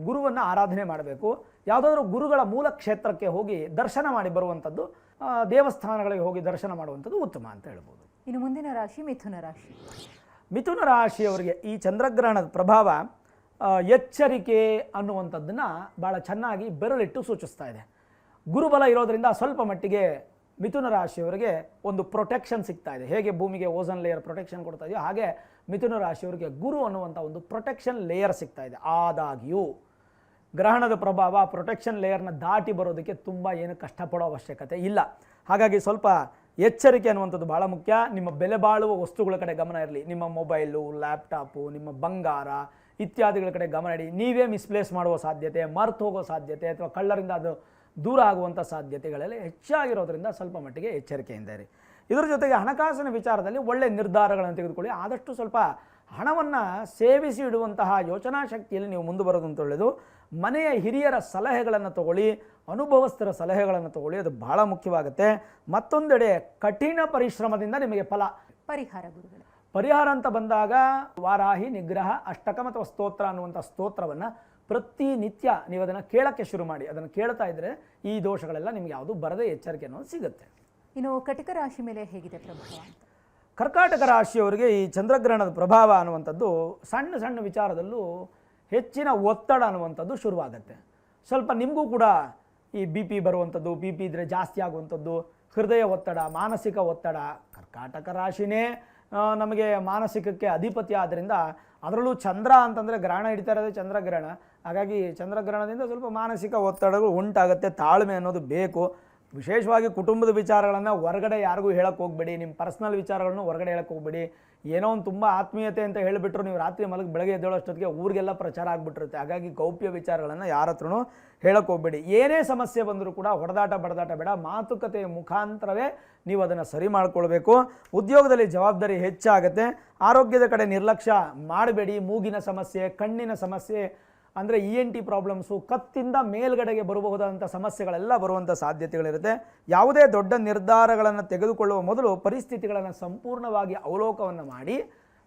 ಗುರುವನ್ನು ಆರಾಧನೆ ಮಾಡಬೇಕು. ಯಾವುದಾದ್ರೂ ಗುರುಗಳ ಮೂಲ ಕ್ಷೇತ್ರಕ್ಕೆ ಹೋಗಿ ದರ್ಶನ ಮಾಡಿ ಬರುವಂಥದ್ದು, ದೇವಸ್ಥಾನಗಳಿಗೆ ಹೋಗಿ ದರ್ಶನ ಮಾಡುವಂಥದ್ದು ಉತ್ತಮ ಅಂತ ಹೇಳ್ಬೋದು. ಇನ್ನು ಮುಂದಿನ ರಾಶಿ ಮಿಥುನ ರಾಶಿ. ಮಿಥುನ ರಾಶಿಯವರಿಗೆ ಈ ಚಂದ್ರಗ್ರಹಣದ ಪ್ರಭಾವ ಎಚ್ಚರಿಕೆ ಅನ್ನುವಂಥದ್ದನ್ನು ಭಾಳ ಚೆನ್ನಾಗಿ ಬೆರಳಿಟ್ಟು ಸೂಚಿಸ್ತಾ ಇದೆ. ಗುರುಬಲ ಇರೋದರಿಂದ ಸ್ವಲ್ಪ ಮಟ್ಟಿಗೆ ಮಿಥುನ ರಾಶಿಯವರಿಗೆ ಒಂದು ಪ್ರೊಟೆಕ್ಷನ್ ಸಿಗ್ತಾ ಇದೆ. ಹೇಗೆ ಭೂಮಿಗೆ ಓಝೋನ್ ಲೇಯರ್ ಪ್ರೊಟೆಕ್ಷನ್ ಕೊಡ್ತಾ ಇದೆಯೋ ಹಾಗೆ ಮಿಥುನ ರಾಶಿಯವರಿಗೆ ಗುರು ಅನ್ನುವಂಥ ಒಂದು ಪ್ರೊಟೆಕ್ಷನ್ ಲೇಯರ್ ಸಿಗ್ತಾ ಇದೆ. ಆದಾಗ್ಯೂ ಗ್ರಹಣದ ಪ್ರಭಾವ ಪ್ರೊಟೆಕ್ಷನ್ ಲೇಯರ್ನ ದಾಟಿ ಬರೋದಕ್ಕೆ ತುಂಬ ಏನು ಕಷ್ಟಪಡೋ ಅವಶ್ಯಕತೆ ಇಲ್ಲ. ಹಾಗಾಗಿ ಸ್ವಲ್ಪ ಎಚ್ಚರಿಕೆ ಅನ್ನುವಂಥದ್ದು ಭಾಳ ಮುಖ್ಯ. ನಿಮ್ಮ ಬೆಲೆ ಬಾಳುವ ವಸ್ತುಗಳ ಕಡೆ ಗಮನ ಇರಲಿ. ನಿಮ್ಮ ಮೊಬೈಲು, ಲ್ಯಾಪ್ಟಾಪು, ನಿಮ್ಮ ಬಂಗಾರ ಇತ್ಯಾದಿಗಳ ಕಡೆ ಗಮನ ಇಡಿ. ನೀವೇ ಮಿಸ್ಪ್ಲೇಸ್ ಮಾಡುವ ಸಾಧ್ಯತೆ, ಮರ್ತು ಹೋಗೋ ಸಾಧ್ಯತೆ ಅಥವಾ ಕಳ್ಳರಿಂದ ಅದು ದೂರ ಆಗುವಂಥ ಸಾಧ್ಯತೆಗಳೆಲ್ಲ ಹೆಚ್ಚಾಗಿರೋದ್ರಿಂದ ಸ್ವಲ್ಪ ಮಟ್ಟಿಗೆ ಎಚ್ಚರಿಕೆಯಿಂದ ಇರಿ. ಇದರ ಜೊತೆಗೆ ಹಣಕಾಸಿನ ವಿಚಾರದಲ್ಲಿ ಒಳ್ಳೆಯ ನಿರ್ಧಾರಗಳನ್ನು ತೆಗೆದುಕೊಳ್ಳಿ. ಆದಷ್ಟು ಸ್ವಲ್ಪ ಹಣವನ್ನು ಸೇವಿಸಿ ಇಡುವಂತಹ ಯೋಚನಾ ಶಕ್ತಿಯಲ್ಲಿ ನೀವು ಮುಂದೆ ಬರೋದು ಅಂತ ಒಳ್ಳೆಯದು. ಮನೆಯ ಹಿರಿಯರ ಸಲಹೆಗಳನ್ನು ತಗೊಳ್ಳಿ, ಅನುಭವಸ್ಥರ ಸಲಹೆಗಳನ್ನು ತಗೊಳ್ಳಿ, ಅದು ಬಹಳ ಮುಖ್ಯವಾಗುತ್ತೆ. ಮತ್ತೊಂದೆಡೆ ಕಠಿಣ ಪರಿಶ್ರಮದಿಂದ ನಿಮಗೆ ಫಲ. ಪರಿಹಾರ ಅಂತ ಬಂದಾಗ ವಾರಾಹಿ ನಿಗ್ರಹ ಅಷ್ಟಕಂ ಅಥವಾ ಸ್ತೋತ್ರ ಅನ್ನುವಂಥ ಸ್ತೋತ್ರವನ್ನು ಪ್ರತಿನಿತ್ಯ ನೀವು ಅದನ್ನು ಕೇಳೋಕ್ಕೆ ಶುರು ಮಾಡಿ. ಅದನ್ನು ಕೇಳ್ತಾ ಇದ್ದರೆ ಈ ದೋಷಗಳೆಲ್ಲ ನಿಮ್ಗೆ ಯಾವುದು ಬರದೇ ಎಚ್ಚರಿಕೆ ಅನ್ನೋದು ಸಿಗುತ್ತೆ. ಇನ್ನು ಕಟಕ ರಾಶಿ ಮೇಲೆ ಹೇಗಿದೆ ಪ್ರಭಾವ? ಕರ್ಕಾಟಕ ರಾಶಿಯವರಿಗೆ ಈ ಚಂದ್ರಗ್ರಹಣದ ಪ್ರಭಾವ ಅನ್ನುವಂಥದ್ದು ಸಣ್ಣ ಸಣ್ಣ ವಿಚಾರದಲ್ಲೂ ಹೆಚ್ಚಿನ ಒತ್ತಡ ಅನ್ನುವಂಥದ್ದು ಶುರುವಾಗುತ್ತೆ. ಸ್ವಲ್ಪ ನಿಮಗೂ ಕೂಡ ಈ BP ಬರುವಂಥದ್ದು, BP ಇದ್ದರೆ ಜಾಸ್ತಿ ಆಗುವಂಥದ್ದು, ಹೃದಯ ಒತ್ತಡ, ಮಾನಸಿಕ ಒತ್ತಡ. ಕರ್ಕಾಟಕ ರಾಶಿನೇ ನಮಗೆ ಮಾನಸಿಕಕ್ಕೆ ಅಧಿಪತಿ ಆದ್ದರಿಂದ, ಅದರಲ್ಲೂ ಚಂದ್ರ ಅಂತಂದರೆ ಗ್ರಹಣ ಹಿಡಿತಾ ಇರೋದೇ ಚಂದ್ರಗ್ರಹಣ. ಹಾಗಾಗಿ ಚಂದ್ರಗ್ರಹಣದಿಂದ ಸ್ವಲ್ಪ ಮಾನಸಿಕ ಒತ್ತಡಗಳು ಉಂಟಾಗುತ್ತೆ. ತಾಳ್ಮೆ ಅನ್ನೋದು ಬೇಕು. ವಿಶೇಷವಾಗಿ ಕುಟುಂಬದ ವಿಚಾರಗಳನ್ನು ಹೊರಗಡೆ ಯಾರಿಗೂ ಹೇಳಕ್ಕೆ ಹೋಗಬೇಡಿ. ನಿಮ್ಮ ಪರ್ಸ್ನಲ್ ವಿಚಾರಗಳನ್ನು ಹೊರಗಡೆ ಹೇಳಕ್ಕೆ ಹೋಗಬೇಡಿ. ಏನೋ ಒಂದು ತುಂಬ ಆತ್ಮೀಯತೆ ಅಂತ ಹೇಳಿಬಿಟ್ರು ನೀವು ರಾತ್ರಿ ಬೆಳಗ್ಗೆ ಎದ್ದೇಳೋಷ್ಟೊತ್ತಿಗೆ ಊರಿಗೆಲ್ಲ ಪ್ರಚಾರ ಆಗಿಬಿಟ್ಟಿರುತ್ತೆ. ಹಾಗಾಗಿ ಗೌಪ್ಯ ವಿಚಾರಗಳನ್ನು ಯಾರ ಹತ್ರನೂ ಹೇಳಕ್ಕೆ ಹೋಗಬೇಡಿ. ಏನೇ ಸಮಸ್ಯೆ ಬಂದರೂ ಕೂಡ ಹೊಡೆದಾಟ ಬಡದಾಟ ಬೇಡ, ಮಾತುಕತೆಯ ಮುಖಾಂತರವೇ ನೀವು ಅದನ್ನು ಸರಿ ಮಾಡಿಕೊಳ್ಬೇಕು. ಉದ್ಯೋಗದಲ್ಲಿ ಜವಾಬ್ದಾರಿ ಹೆಚ್ಚಾಗುತ್ತೆ. ಆರೋಗ್ಯದ ಕಡೆ ನಿರ್ಲಕ್ಷ್ಯ ಮಾಡಬೇಡಿ. ಮೂಗಿನ ಸಮಸ್ಯೆ, ಕಣ್ಣಿನ ಸಮಸ್ಯೆ ಅಂದರೆ ENT ಪ್ರಾಬ್ಲಮ್ಸು, ಕತ್ತಿಂದ ಮೇಲ್ಗಡೆಗೆ ಬರಬಹುದಾದಂಥ ಸಮಸ್ಯೆಗಳೆಲ್ಲ ಬರುವಂಥ ಸಾಧ್ಯತೆಗಳಿರುತ್ತೆ. ಯಾವುದೇ ದೊಡ್ಡ ನಿರ್ಧಾರಗಳನ್ನು ತೆಗೆದುಕೊಳ್ಳುವ ಮೊದಲು ಪರಿಸ್ಥಿತಿಗಳನ್ನು ಸಂಪೂರ್ಣವಾಗಿ ಅವಲೋಕವನ್ನು ಮಾಡಿ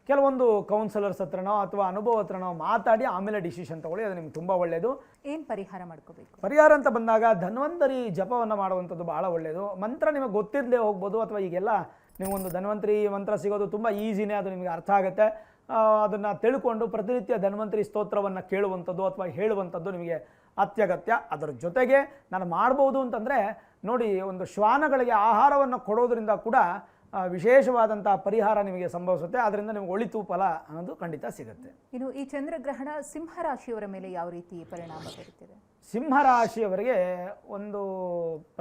ಕೆಲವೊಂದು ಕೌನ್ಸಿಲರ್ಸ್ ಹತ್ರನೋ ಅಥವಾ ಅನುಭವ ಹತ್ರನೋ ಮಾತಾಡಿ ಆಮೇಲೆ ಡಿಸಿಷನ್ ತಗೊಳ್ಳಿ. ಅದು ನಿಮ್ಗೆ ತುಂಬ ಒಳ್ಳೆಯದು. ಏನು ಪರಿಹಾರ ಮಾಡ್ಕೋಬೇಕು? ಪರಿಹಾರ ಅಂತ ಬಂದಾಗ ಧನ್ವಂತರಿ ಜಪವನ್ನು ಮಾಡುವಂಥದ್ದು ಬಹಳ ಒಳ್ಳೆಯದು. ಮಂತ್ರ ನಿಮಗೆ ಗೊತ್ತಿರದೇ ಹೋಗ್ಬೋದು, ಅಥವಾ ಈಗೆಲ್ಲ ನಿಮಗೊಂದು ಧನ್ವಂತರಿ ಮಂತ್ರ ಸಿಗೋದು ತುಂಬ ಈಸಿನೇ, ಅದು ನಿಮಗೆ ಅರ್ಥ ಆಗುತ್ತೆ. ಅದನ್ನು ತಿಳ್ಕೊಂಡು ಪ್ರತಿನಿತ್ಯ ಧನ್ವಂತರಿ ಸ್ತೋತ್ರವನ್ನು ಕೇಳುವಂಥದ್ದು ಅಥವಾ ಹೇಳುವಂಥದ್ದು ನಿಮಗೆ ಅತ್ಯಗತ್ಯ. ಅದರ ಜೊತೆಗೆ ನಾನು ಮಾಡ್ಬೋದು ಅಂತಂದರೆ ನೋಡಿ, ಒಂದು ಶ್ವಾನಗಳಿಗೆ ಆಹಾರವನ್ನು ಕೊಡೋದ್ರಿಂದ ಕೂಡ ವಿಶೇಷವಾದಂಥ ಪರಿಹಾರ ನಿಮಗೆ ಸಂಭವಿಸುತ್ತೆ. ಅದರಿಂದ ನಿಮಗೆ ಒಳಿತು ಫಲ ಅನ್ನೋದು ಖಂಡಿತ ಸಿಗುತ್ತೆ. ಇನ್ನು ಈ ಚಂದ್ರಗ್ರಹಣ ಸಿಂಹರಾಶಿಯವರ ಮೇಲೆ ಯಾವ ರೀತಿ ಪರಿಣಾಮ ಬೀರುತ್ತದೆ? ಸಿಂಹರಾಶಿಯವರಿಗೆ ಒಂದು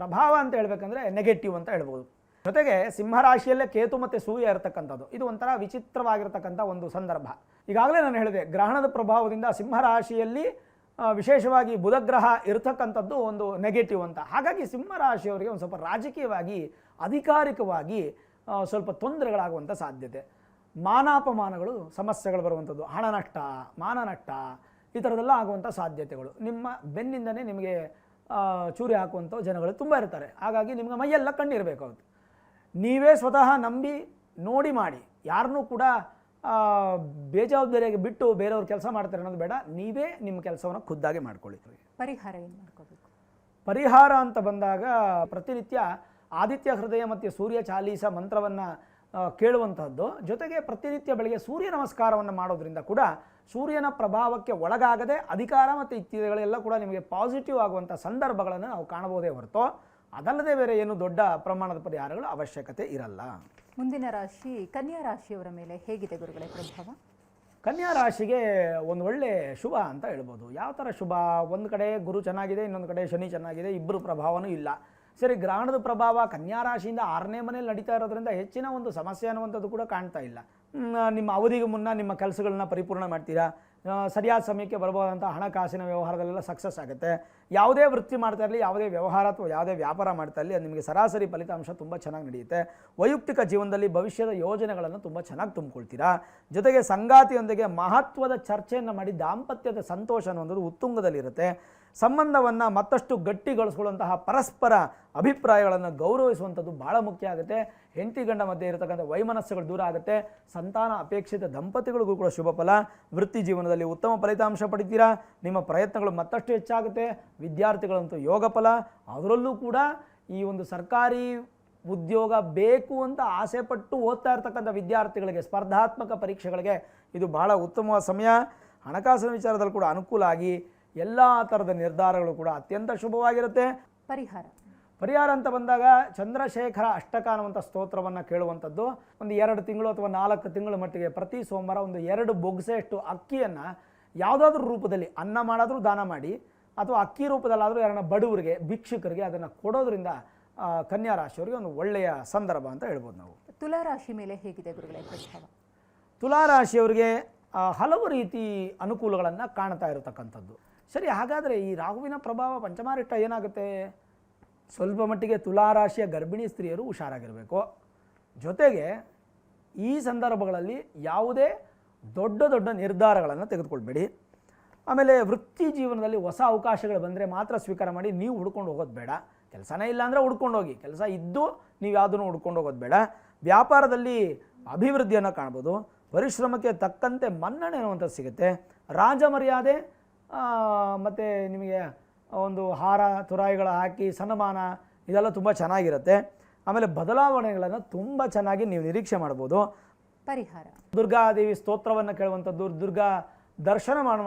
ಪ್ರಭಾವ ಅಂತ ಹೇಳ್ಬೇಕಂದ್ರೆ ನೆಗೆಟಿವ್ ಅಂತ ಹೇಳ್ಬೋದು. ಜೊತೆಗೆ ಸಿಂಹರಾಶಿಯಲ್ಲೇ ಕೇತು ಮತ್ತು ಸೂರ್ಯ ಇರತಕ್ಕಂಥದ್ದು, ಇದು ಒಂಥರ ವಿಚಿತ್ರವಾಗಿರ್ತಕ್ಕಂಥ ಒಂದು ಸಂದರ್ಭ. ಈಗಾಗಲೇ ನಾನು ಹೇಳಿದೆ, ಗ್ರಹಣದ ಪ್ರಭಾವದಿಂದ ಸಿಂಹರಾಶಿಯಲ್ಲಿ ವಿಶೇಷವಾಗಿ ಬುಧಗ್ರಹ ಇರತಕ್ಕಂಥದ್ದು ಒಂದು ನೆಗೆಟಿವ್ ಅಂತ. ಹಾಗಾಗಿ ಸಿಂಹರಾಶಿಯವರಿಗೆ ಒಂದು ಸ್ವಲ್ಪ ರಾಜಕೀಯವಾಗಿ, ಅಧಿಕಾರಿಕವಾಗಿ ಸ್ವಲ್ಪ ತೊಂದರೆಗಳಾಗುವಂಥ ಸಾಧ್ಯತೆ, ಮಾನಾಪಮಾನಗಳು, ಸಮಸ್ಯೆಗಳು ಬರುವಂಥದ್ದು, ಹಣ ನಷ್ಟ, ಮಾನ ನಷ್ಟ ಈ ಥರದ್ದೆಲ್ಲ ಆಗುವಂಥ ಸಾಧ್ಯತೆಗಳು. ನಿಮ್ಮ ಬೆನ್ನಿಂದನೇ ನಿಮಗೆ ಚೂರಿ ಹಾಕುವಂಥ ಜನಗಳು ತುಂಬ ಇರ್ತಾರೆ. ಹಾಗಾಗಿ ನಿಮಗೆ ಮೈಯೆಲ್ಲ ಕಣ್ಣಿರಬೇಕಾಗುತ್ತೆ. ನೀವೇ ಸ್ವತಃ ನಂಬಿ ನೋಡಿ ಮಾಡಿ, ಯಾರನ್ನೂ ಕೂಡ ಬೇಜವಾಬ್ದಾರಿಯಾಗಿ ಬಿಟ್ಟು ಬೇರೆಯವ್ರು ಕೆಲಸ ಮಾಡ್ತಾರೆ ಅನ್ನೋದು ಬೇಡ. ನೀವೇ ನಿಮ್ಮ ಕೆಲಸವನ್ನು ಖುದ್ದಾಗಿ ಮಾಡ್ಕೊಳ್ಳಿ. ಪರಿಹಾರ ಏನು ಮಾಡ್ಕೋಬೇಕು? ಪರಿಹಾರ ಅಂತ ಬಂದಾಗ ಪ್ರತಿನಿತ್ಯ ಆದಿತ್ಯ ಹೃದಯ ಮತ್ತು ಸೂರ್ಯ ಚಾಲೀಸ ಮಂತ್ರವನ್ನು ಕೇಳುವಂತಹದ್ದು, ಜೊತೆಗೆ ಪ್ರತಿನಿತ್ಯ ಬೆಳಗ್ಗೆ ಸೂರ್ಯ ನಮಸ್ಕಾರವನ್ನು ಮಾಡೋದ್ರಿಂದ ಕೂಡ ಸೂರ್ಯನ ಪ್ರಭಾವಕ್ಕೆ ಒಳಗಾಗದೆ ಅಧಿಕಾರ ಮತ್ತು ಇತ್ಯಾದಿಗಳೆಲ್ಲ ಕೂಡ ನಿಮಗೆ ಪಾಸಿಟಿವ್ ಆಗುವಂಥ ಸಂದರ್ಭಗಳನ್ನು ನಾವು ಕಾಣಬಹುದೇ ಹೊರತು ಅದಲ್ಲದೆ ಬೇರೆ ಏನು ದೊಡ್ಡ ಪ್ರಮಾಣದ ಪರಿಹಾರಗಳು ಅವಶ್ಯಕತೆ ಇರಲ್ಲ. ಮುಂದಿನ ರಾಶಿ ಕನ್ಯಾ ರಾಶಿಯವರ ಮೇಲೆ ಹೇಗಿದೆ ಗುರುಗಳೇ ಪ್ರಭಾವ? ಕನ್ಯಾ ರಾಶಿಗೆ ಒಂದು ಒಳ್ಳೆ ಶುಭ ಅಂತ ಹೇಳ್ಬೋದು. ಯಾವ ಥರ ಶುಭ? ಒಂದು ಕಡೆ ಗುರು ಚೆನ್ನಾಗಿದೆ, ಇನ್ನೊಂದು ಕಡೆ ಶನಿ ಚೆನ್ನಾಗಿದೆ, ಇಬ್ಬರು ಪ್ರಭಾವನೂ ಇಲ್ಲ. ಸರಿ, ಗ್ರಹಣದ ಪ್ರಭಾವ ಕನ್ಯಾ ರಾಶಿಯಿಂದ 6ನೇ ಮನೇಲಿ ನಡೀತಾ ಇರೋದ್ರಿಂದ ಹೆಚ್ಚಿನ ಒಂದು ಸಮಸ್ಯೆ ಅನ್ನುವಂಥದ್ದು ಕೂಡ ಕಾಣ್ತಾ ಇಲ್ಲ. ನಿಮ್ಮ ಅವಧಿಗೆ ಮುನ್ನ ನಿಮ್ಮ ಕೆಲಸಗಳನ್ನ ಪರಿಪೂರ್ಣ ಮಾಡ್ತೀರಾ. ಸರಿಯಾದ ಸಮಯಕ್ಕೆ ಬರ್ಬೋದಂಥ ಹಣಕಾಸಿನ ವ್ಯವಹಾರದಲ್ಲೆಲ್ಲ ಸಕ್ಸಸ್ ಆಗುತ್ತೆ. ಯಾವುದೇ ವೃತ್ತಿ ಮಾಡ್ತಾ ಇರಲಿ, ಯಾವುದೇ ವ್ಯವಹಾರ ಅಥವಾ ಯಾವುದೇ ವ್ಯಾಪಾರ ಮಾಡ್ತಾ ಇರಲಿ, ನಿಮಗೆ ಸರಾಸರಿ ಫಲಿತಾಂಶ ತುಂಬ ಚೆನ್ನಾಗಿ ನಡೆಯುತ್ತೆ. ವೈಯಕ್ತಿಕ ಜೀವನದಲ್ಲಿ ಭವಿಷ್ಯದ ಯೋಜನೆಗಳನ್ನು ತುಂಬ ಚೆನ್ನಾಗಿ ತುಂಬಿಕೊಳ್ತೀರಾ. ಜೊತೆಗೆ ಸಂಗಾತಿಯೊಂದಿಗೆ ಮಹತ್ವದ ಚರ್ಚೆಯನ್ನು ಮಾಡಿ ದಾಂಪತ್ಯದ ಸಂತೋಷ ಅನ್ನೋದು ಉತ್ತುಂಗದಲ್ಲಿರುತ್ತೆ. ಸಂಬಂಧವನ್ನು ಮತ್ತಷ್ಟು ಗಟ್ಟಿಗೊಳಿಸ್ಕೊಳ್ಳುವಂತಹ ಪರಸ್ಪರ ಅಭಿಪ್ರಾಯಗಳನ್ನು ಗೌರವಿಸುವಂಥದ್ದು ಭಾಳ ಮುಖ್ಯ ಆಗುತ್ತೆ. ಹೆಂಡತಿ ಗಂಡ ಮಧ್ಯೆ ಇರತಕ್ಕಂಥ ವೈಮನಸ್ಸುಗಳು ದೂರ ಆಗುತ್ತೆ. ಸಂತಾನ ಅಪೇಕ್ಷಿತ ದಂಪತಿಗಳಿಗೂ ಕೂಡ ಶುಭ ಫಲ. ವೃತ್ತಿ ಜೀವನದಲ್ಲಿ ಉತ್ತಮ ಫಲಿತಾಂಶ ಪಡಿತೀರಾ. ನಿಮ್ಮ ಪ್ರಯತ್ನಗಳು ಮತ್ತಷ್ಟು ಹೆಚ್ಚಾಗುತ್ತೆ. ವಿದ್ಯಾರ್ಥಿಗಳಂತೂ ಯೋಗ ಫಲ. ಅದರಲ್ಲೂ ಕೂಡ ಈ ಒಂದು ಸರ್ಕಾರಿ ಉದ್ಯೋಗ ಬೇಕು ಅಂತ ಆಸೆ ಪಟ್ಟು ಓದ್ತಾ ಇರ್ತಕ್ಕಂಥ ವಿದ್ಯಾರ್ಥಿಗಳಿಗೆ, ಸ್ಪರ್ಧಾತ್ಮಕ ಪರೀಕ್ಷೆಗಳಿಗೆ ಇದು ಬಹಳ ಉತ್ತಮವಾದ ಸಮಯ. ಹಣಕಾಸಿನ ವಿಚಾರದಲ್ಲಿ ಕೂಡ ಅನುಕೂಲ ಆಗಿ ಎಲ್ಲ ಥರದ ನಿರ್ಧಾರಗಳು ಕೂಡ ಅತ್ಯಂತ ಶುಭವಾಗಿರುತ್ತೆ. ಪರಿಹಾರ ಅಂತ ಬಂದಾಗ ಚಂದ್ರಶೇಖರ ಅಷ್ಟಕ ಅನ್ನುವಂಥ ಸ್ತೋತ್ರವನ್ನು ಕೇಳುವಂಥದ್ದು. ಒಂದು 2 ತಿಂಗಳು ಅಥವಾ 4 ತಿಂಗಳ ಮಟ್ಟಿಗೆ ಪ್ರತಿ ಸೋಮವಾರ ಒಂದು 2 ಬೊಗ್ಸೆಯಷ್ಟು ಅಕ್ಕಿಯನ್ನು ಯಾವುದಾದ್ರೂ ರೂಪದಲ್ಲಿ ಅನ್ನ ಮಾಡಾದರೂ ದಾನ ಮಾಡಿ, ಅಥವಾ ಅಕ್ಕಿ ರೂಪದಲ್ಲಾದರೂ ಯಾರನ್ನ ಬಡವರಿಗೆ, ಭಿಕ್ಷುಕರಿಗೆ ಅದನ್ನು ಕೊಡೋದ್ರಿಂದ ಕನ್ಯಾ ರಾಶಿಯವರಿಗೆ ಒಂದು ಒಳ್ಳೆಯ ಸಂದರ್ಭ ಅಂತ ಹೇಳ್ಬೋದು ನಾವು. ತುಲಾ ರಾಶಿ ಮೇಲೆ ಹೇಗಿದೆ ಗುರುಗಳೇ ಪ್ರಭಾವ? ತುಲಾ ರಾಶಿಯವರಿಗೆ ಹಲವು ರೀತಿ ಅನುಕೂಲಗಳನ್ನು ಕಾಣ್ತಾ ಇರತಕ್ಕಂಥದ್ದು. ಸರಿ, ಹಾಗಾದರೆ ಈ ರಾಹುವಿನ ಪ್ರಭಾವ ಪಂಚಮಾರಿಷ್ಟ ಏನಾಗುತ್ತೆ? ಸ್ವಲ್ಪ ಮಟ್ಟಿಗೆ ತುಲಾರಾಶಿಯ ಗರ್ಭಿಣಿ ಸ್ತ್ರೀಯರು ಹುಷಾರಾಗಿರಬೇಕು. ಜೊತೆಗೆ ಈ ಸಂದರ್ಭಗಳಲ್ಲಿ ಯಾವುದೇ ದೊಡ್ಡ ದೊಡ್ಡ ನಿರ್ಧಾರಗಳನ್ನು ತೆಗೆದುಕೊಳ್ಬೇಡಿ. ಆಮೇಲೆ ವೃತ್ತಿ ಜೀವನದಲ್ಲಿ ಹೊಸ ಅವಕಾಶಗಳು ಬಂದರೆ ಮಾತ್ರ ಸ್ವೀಕಾರ ಮಾಡಿ. ನೀವು ಹುಡ್ಕೊಂಡು ಹೋಗೋದು ಬೇಡ. ಕೆಲಸನೇ ಇಲ್ಲ ಅಂದರೆ ಹುಡ್ಕೊಂಡು ಹೋಗಿ, ಕೆಲಸ ಇದ್ದು ನೀವು ಯಾವುದನ್ನು ಹುಡ್ಕೊಂಡು ಹೋಗೋದು ಬೇಡ. ವ್ಯಾಪಾರದಲ್ಲಿ ಅಭಿವೃದ್ಧಿಯನ್ನು ಕಾಣ್ಬೋದು. ಪರಿಶ್ರಮಕ್ಕೆ ತಕ್ಕಂತೆ ಮನ್ನಣೆ ಅನ್ನುವಂಥದ್ದು ಸಿಗುತ್ತೆ. ರಾಜ ಮರ್ಯಾದೆ ಮತ್ತು ನಿಮಗೆ ಒಂದು ಹಾರ ತುರಾಯಿಗಳ ಹಾಕಿ ಸನ್ಮಾನ ಇದೆಲ್ಲ ತುಂಬ ಚೆನ್ನಾಗಿರುತ್ತೆ. ಆಮೇಲೆ ಬದಲಾವಣೆಗಳನ್ನು ತುಂಬ ಚೆನ್ನಾಗಿ ನೀವು ನಿರೀಕ್ಷೆ ಮಾಡ್ಬೋದು. ಪರಿಹಾರ ದುರ್ಗಾದೇವಿ ಸ್ತೋತ್ರವನ್ನು ಕೇಳುವಂಥದ್ದು, ದುರ್ಗಾ ದರ್ಶನ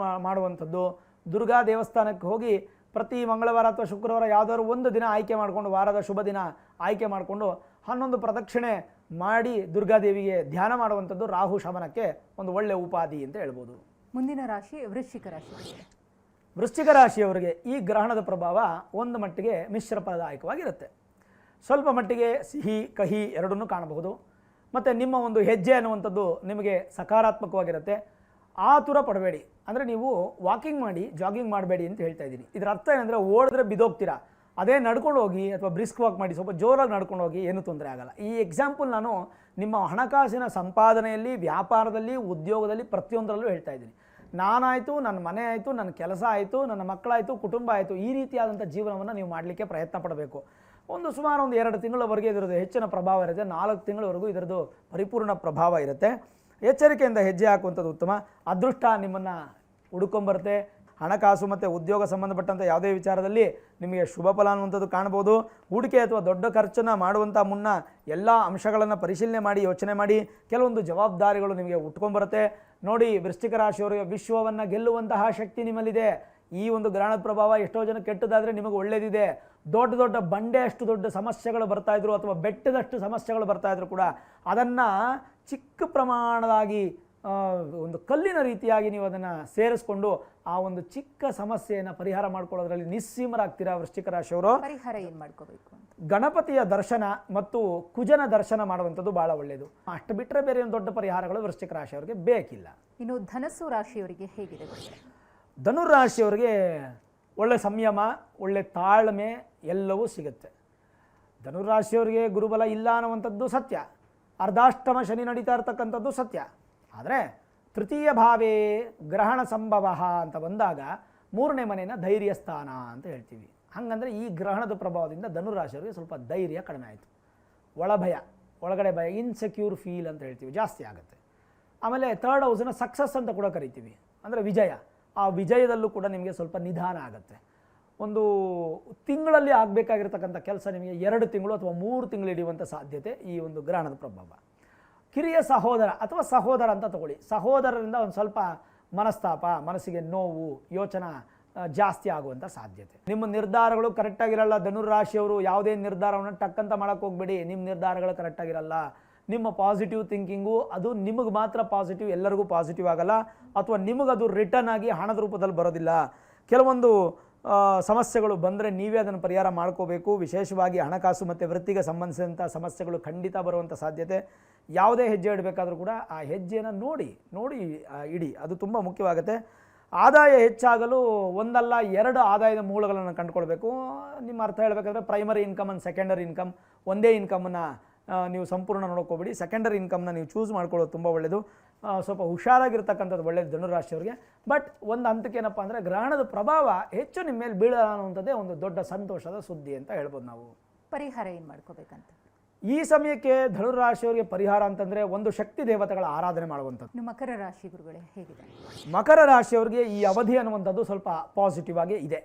ಮಾಡುವಂಥದ್ದು. ದುರ್ಗಾ ದೇವಸ್ಥಾನಕ್ಕೆ ಹೋಗಿ ಪ್ರತಿ ಮಂಗಳವಾರ ಅಥವಾ ಶುಕ್ರವಾರ ಯಾವುದಾದ್ರು ಒಂದು ದಿನ ಆಯ್ಕೆ ಮಾಡಿಕೊಂಡು, ವಾರದ ಶುಭ ದಿನ ಆಯ್ಕೆ ಮಾಡಿಕೊಂಡು 11 ಪ್ರದಕ್ಷಿಣೆ ಮಾಡಿ ದುರ್ಗಾದೇವಿಗೆ ಧ್ಯಾನ ಮಾಡುವಂಥದ್ದು ರಾಹು ಶಮನಕ್ಕೆ ಒಂದು ಒಳ್ಳೆಯ ಉಪಾಧಿ ಅಂತ ಹೇಳ್ಬೋದು. ಮುಂದಿನ ರಾಶಿ ವೃಶ್ಚಿಕ ರಾಶಿ. ವೃಶ್ಚಿಕ ರಾಶಿಯವರಿಗೆ ಈ ಗ್ರಹಣದ ಪ್ರಭಾವ ಒಂದು ಮಟ್ಟಿಗೆ ಮಿಶ್ರ ಫಲದಾಯಕವಾಗಿರುತ್ತೆ. ಸ್ವಲ್ಪ ಮಟ್ಟಿಗೆ ಸಿಹಿ ಕಹಿ ಎರಡನ್ನೂ ಕಾಣಬಹುದು. ಮತ್ತು ನಿಮ್ಮ ಒಂದು ಹೆಜ್ಜೆ ಅನ್ನುವಂಥದ್ದು ನಿಮಗೆ ಸಕಾರಾತ್ಮಕವಾಗಿರುತ್ತೆ. ಆತುರ ಪಡಬೇಡಿ. ಅಂದರೆ ನೀವು ವಾಕಿಂಗ್ ಮಾಡಿ, ಜಾಗಿಂಗ್ ಮಾಡಬೇಡಿ ಅಂತ ಹೇಳ್ತಾ ಇದ್ದೀನಿ. ಇದರ ಅರ್ಥ ಏನಂದರೆ ಓಡಿದ್ರೆ ಬಿದ್ದೋಗ್ತೀರಾ. ಅದೇ ನಡ್ಕೊಂಡು ಹೋಗಿ ಅಥವಾ ಬ್ರಿಸ್ಕ್ ವಾಕ್ ಮಾಡಿ, ಸ್ವಲ್ಪ ಜೋರಾಗಿ ನಡ್ಕೊಂಡು ಹೋಗಿ, ಏನೂ ತೊಂದರೆ ಆಗಲ್ಲ. ಈ ಎಕ್ಸಾಂಪಲ್ ನಾನು ನಿಮ್ಮ ಹಣಕಾಸಿನ ಸಂಪಾದನೆಯಲ್ಲಿ, ವ್ಯಾಪಾರದಲ್ಲಿ, ಉದ್ಯೋಗದಲ್ಲಿ ಪ್ರತಿಯೊಂದರಲ್ಲೂ ಹೇಳ್ತಾ ಇದ್ದೀನಿ. ನಾನಾಯಿತು, ನನ್ನ ಮನೆ ಆಯಿತು, ನನ್ನ ಕೆಲಸ ಆಯಿತು, ನನ್ನ ಮಕ್ಕಳಾಯಿತು, ಕುಟುಂಬ ಆಯಿತು, ಈ ರೀತಿಯಾದಂಥ ಜೀವನವನ್ನು ನೀವು ಮಾಡಲಿಕ್ಕೆ ಪ್ರಯತ್ನ ಪಡಬೇಕು. ಸುಮಾರು ಒಂದು 2 ತಿಂಗಳವರೆಗೆ ಇದರದ್ದು ಹೆಚ್ಚಿನ ಪ್ರಭಾವ ಇರುತ್ತೆ. 4 ತಿಂಗಳವರೆಗೂ ಇದರದ್ದು ಪರಿಪೂರ್ಣ ಪ್ರಭಾವ ಇರುತ್ತೆ. ಎಚ್ಚರಿಕೆಯಿಂದ ಹೆಜ್ಜೆ ಹಾಕುವಂಥದ್ದು ಉತ್ತಮ. ಅದೃಷ್ಟ ನಿಮ್ಮನ್ನು ಹುಡುಕೊಂಬರುತ್ತೆ. ಹಣಕಾಸು ಮತ್ತು ಉದ್ಯೋಗ ಸಂಬಂಧಪಟ್ಟಂಥ ಯಾವುದೇ ವಿಚಾರದಲ್ಲಿ ನಿಮಗೆ ಶುಭ ಫಲ ಅನ್ನುವಂಥದ್ದು ಕಾಣ್ಬೋದು. ಹೂಡಿಕೆ ಅಥವಾ ದೊಡ್ಡ ಖರ್ಚನ್ನು ಮಾಡುವಂಥ ಮುನ್ನ ಎಲ್ಲ ಅಂಶಗಳನ್ನು ಪರಿಶೀಲನೆ ಮಾಡಿ, ಯೋಚನೆ ಮಾಡಿ. ಕೆಲವೊಂದು ಜವಾಬ್ದಾರಿಗಳು ನಿಮಗೆ ಉಟ್ಕೊಂಬರುತ್ತೆ. ನೋಡಿ, ವೃಶ್ಚಿಕ ರಾಶಿಯವರಿಗೆ ವಿಶ್ವವನ್ನು ಗೆಲ್ಲುವಂತಹ ಶಕ್ತಿ ನಿಮ್ಮಲ್ಲಿದೆ. ಈ ಒಂದು ಗ್ರಹಣದ ಪ್ರಭಾವ ಎಷ್ಟೋ ಜನ ಕೆಟ್ಟದಾದರೆ ನಿಮಗೆ ಒಳ್ಳೆಯದಿದೆ. ದೊಡ್ಡ ದೊಡ್ಡ ಬಂಡೆ ಅಷ್ಟು ದೊಡ್ಡ ಸಮಸ್ಯೆಗಳು ಬರ್ತಾಯಿದ್ರು ಅಥವಾ ಬೆಟ್ಟದಷ್ಟು ಸಮಸ್ಯೆಗಳು ಬರ್ತಾಯಿದ್ರು ಕೂಡ ಅದನ್ನು ಚಿಕ್ಕ ಪ್ರಮಾಣದಾಗಿ ಒಂದು ಕಲ್ಲಿನ ರೀತಿಯಾಗಿ ನೀವು ಅದನ್ನು ಸೇರಿಸ್ಕೊಂಡು ಆ ಒಂದು ಚಿಕ್ಕ ಸಮಸ್ಯೆಯನ್ನು ಪರಿಹಾರ ಮಾಡ್ಕೊಳ್ಳೋದ್ರಲ್ಲಿ ನಿಸ್ಸೀಮರಾಗ್ತೀರಾ. ವೃಶ್ಚಿಕ ರಾಶಿಯವರು ಪರಿಹಾರ ಏನು ಮಾಡ್ಕೋಬೇಕು? ಗಣಪತಿಯ ದರ್ಶನ ಮತ್ತು ಕುಜನ ದರ್ಶನ ಮಾಡುವಂಥದ್ದು ಭಾಳ ಒಳ್ಳೆಯದು. ಅಷ್ಟು ಬಿಟ್ಟರೆ ಬೇರೆ ಒಂದು ದೊಡ್ಡ ಪರಿಹಾರಗಳು ವೃಶ್ಚಿಕ ರಾಶಿಯವರಿಗೆ ಬೇಕಿಲ್ಲ. ಇನ್ನು ಧನಸ್ಸು ರಾಶಿಯವರಿಗೆ ಹೇಗಿದೆ? ಧನುರಾಶಿಯವರಿಗೆ ಒಳ್ಳೆ ಸಂಯಮ, ಒಳ್ಳೆ ತಾಳ್ಮೆ ಎಲ್ಲವೂ ಸಿಗುತ್ತೆ. ಧನುರಾಶಿಯವರಿಗೆ ಗುರುಬಲ ಇಲ್ಲ ಅನ್ನುವಂಥದ್ದು ಸತ್ಯ. ಅರ್ಧಾಷ್ಟಮ ಶನಿ ನಡೀತಾ ಇರ್ತಕ್ಕಂಥದ್ದು ಸತ್ಯ. ಆದರೆ ತೃತೀಯ ಭಾವೇ ಗ್ರಹಣ ಸಂಭವ ಅಂತ ಬಂದಾಗ ಮೂರನೇ ಮನೆಯನ್ನು ಧೈರ್ಯ ಸ್ಥಾನ ಅಂತ ಹೇಳ್ತೀವಿ. ಹಾಗಂದರೆ ಈ ಗ್ರಹಣದ ಪ್ರಭಾವದಿಂದ ಧನುರಾಶಿಯವರಿಗೆ ಸ್ವಲ್ಪ ಧೈರ್ಯ ಕಡಿಮೆ ಆಯಿತು, ಒಳಭಯ, ಒಳಗಡೆ ಭಯ, ಇನ್ಸೆಕ್ಯೂರ್ ಫೀಲ್ ಅಂತ ಹೇಳ್ತೀವಿ, ಜಾಸ್ತಿ ಆಗುತ್ತೆ. ಆಮೇಲೆ ಥರ್ಡ್ ಹೌಸನ್ನು ಸಕ್ಸಸ್ ಅಂತ ಕೂಡ ಕರಿತೀವಿ, ಅಂದರೆ ವಿಜಯ. ಆ ವಿಜಯದಲ್ಲೂ ಕೂಡ ನಿಮಗೆ ಸ್ವಲ್ಪ ನಿಧಾನ ಆಗುತ್ತೆ. ಒಂದು ತಿಂಗಳಲ್ಲಿ ಆಗಬೇಕಾಗಿರ್ತಕ್ಕಂಥ ಕೆಲಸ ನಿಮಗೆ 2 ತಿಂಗಳು ಅಥವಾ 3 ತಿಂಗಳು ಹಿಡಿಯುವಂಥ ಸಾಧ್ಯತೆ ಈ ಒಂದು ಗ್ರಹಣದ ಪ್ರಭಾವ. ಕಿರಿಯ ಸಹೋದರ ಅಥವಾ ಸಹೋದರ ಅಂತ ತಗೊಳ್ಳಿ, ಸಹೋದರರಿಂದ ಒಂದು ಸ್ವಲ್ಪ ಮನಸ್ತಾಪ, ಮನಸ್ಸಿಗೆ ನೋವು, ಯೋಚನೆ ಜಾಸ್ತಿ ಆಗುವಂಥ ಸಾಧ್ಯತೆ. ನಿಮ್ಮ ನಿರ್ಧಾರಗಳು ಕರೆಕ್ಟಾಗಿರಲ್ಲ. ಧನುರಾಶಿಯವರು ಯಾವುದೇ ನಿರ್ಧಾರವನ್ನು ಟಕ್ಕಂತ ಮಾಡೋಕ್ಕೆ ಹೋಗ್ಬೇಡಿ. ನಿಮ್ಮ ನಿರ್ಧಾರಗಳು ಕರೆಕ್ಟಾಗಿರಲ್ಲ. ನಿಮ್ಮ ಪಾಸಿಟಿವ್ ಥಿಂಕಿಂಗು ಅದು ನಿಮಗೆ ಮಾತ್ರ ಪಾಸಿಟಿವ್, ಎಲ್ಲರಿಗೂ ಪಾಸಿಟಿವ್ ಆಗಲ್ಲ, ಅಥವಾ ನಿಮಗದು ರಿಟರ್ನ್ ಆಗಿ ಹಣದ ರೂಪದಲ್ಲಿ ಬರೋದಿಲ್ಲ. ಕೆಲವೊಂದು ಸಮಸ್ಯೆಗಳು ಬಂದರೆ ನೀವೇ ಅದನ್ನು ಪರಿಹಾರ ಮಾಡ್ಕೋಬೇಕು. ವಿಶೇಷವಾಗಿ ಹಣಕಾಸು ಮತ್ತು ವೃತ್ತಿಗೆ ಸಂಬಂಧಿಸಿದಂಥ ಸಮಸ್ಯೆಗಳು ಖಂಡಿತ ಬರುವಂಥ ಸಾಧ್ಯತೆ. ಯಾವುದೇ ಹೆಜ್ಜೆ ಇಡಬೇಕಾದ್ರೂ ಕೂಡ ಆ ಹೆಜ್ಜೆಯನ್ನು ನೋಡಿ ಇಡಿ, ಅದು ತುಂಬ ಮುಖ್ಯವಾಗುತ್ತೆ. ಆದಾಯ ಹೆಚ್ಚಾಗಲು ಒಂದಲ್ಲ 2 ಆದಾಯದ ಮೂಲಗಳನ್ನು ಕಂಡುಕೊಳ್ಬೇಕು. ನಿಮ್ಮ ಅರ್ಥ ಹೇಳಬೇಕಾದ್ರೆ primary income and secondary income, ಒಂದೇ ಇನ್ಕಮನ್ನು ನೀವು ಸಂಪೂರ್ಣ ನೋಡ್ಕೋಬೇಡಿ. ಸೆಕೆಂಡರಿ ಇನ್ಕಮ್ನ ನೀವು ಚೂಸ್ ಮಾಡ್ಕೊಳ್ಳೋದು ತುಂಬ ಒಳ್ಳೆಯದು. ಸ್ವಲ್ಪ ಹುಷಾರಾಗಿರ್ತಕ್ಕಂಥದ್ದು ಒಳ್ಳೆಯದು ಧನುರಾಶಿಯವರಿಗೆ. ಬಟ್ ಒಂದು ಹಂತಕ್ಕೆ ಏನಪ್ಪ ಅಂದರೆ ಗ್ರಹಣದ ಪ್ರಭಾವ ಹೆಚ್ಚು ನಿಮ್ಮ ಮೇಲೆ ಬೀಳಲ್ಲ ಅನ್ನುವಂಥದ್ದೇ ಒಂದು ದೊಡ್ಡ ಸಂತೋಷದ ಸುದ್ದಿ ಅಂತ ಹೇಳ್ಬೋದು ನಾವು. ಪರಿಹಾರ ಏನು ಮಾಡ್ಕೋಬೇಕಂತ ಈ ಸಮಯಕ್ಕೆ ಧನುರಾಶಿಯವರಿಗೆ ಪರಿಹಾರ ಅಂತಂದರೆ ಒಂದು ಶಕ್ತಿ ದೇವತೆಗಳ ಆರಾಧನೆ ಮಾಡುವಂಥದ್ದು. ನಿಮ್ಮ ಮಕರ ರಾಶಿ ಗುರುಗಳೇ ಹೇಗಿದೆ? ಮಕರ ರಾಶಿಯವರಿಗೆ ಈ ಅವಧಿ ಅನ್ನುವಂಥದ್ದು ಸ್ವಲ್ಪ ಪಾಸಿಟಿವ್ ಆಗಿ ಇದೆ.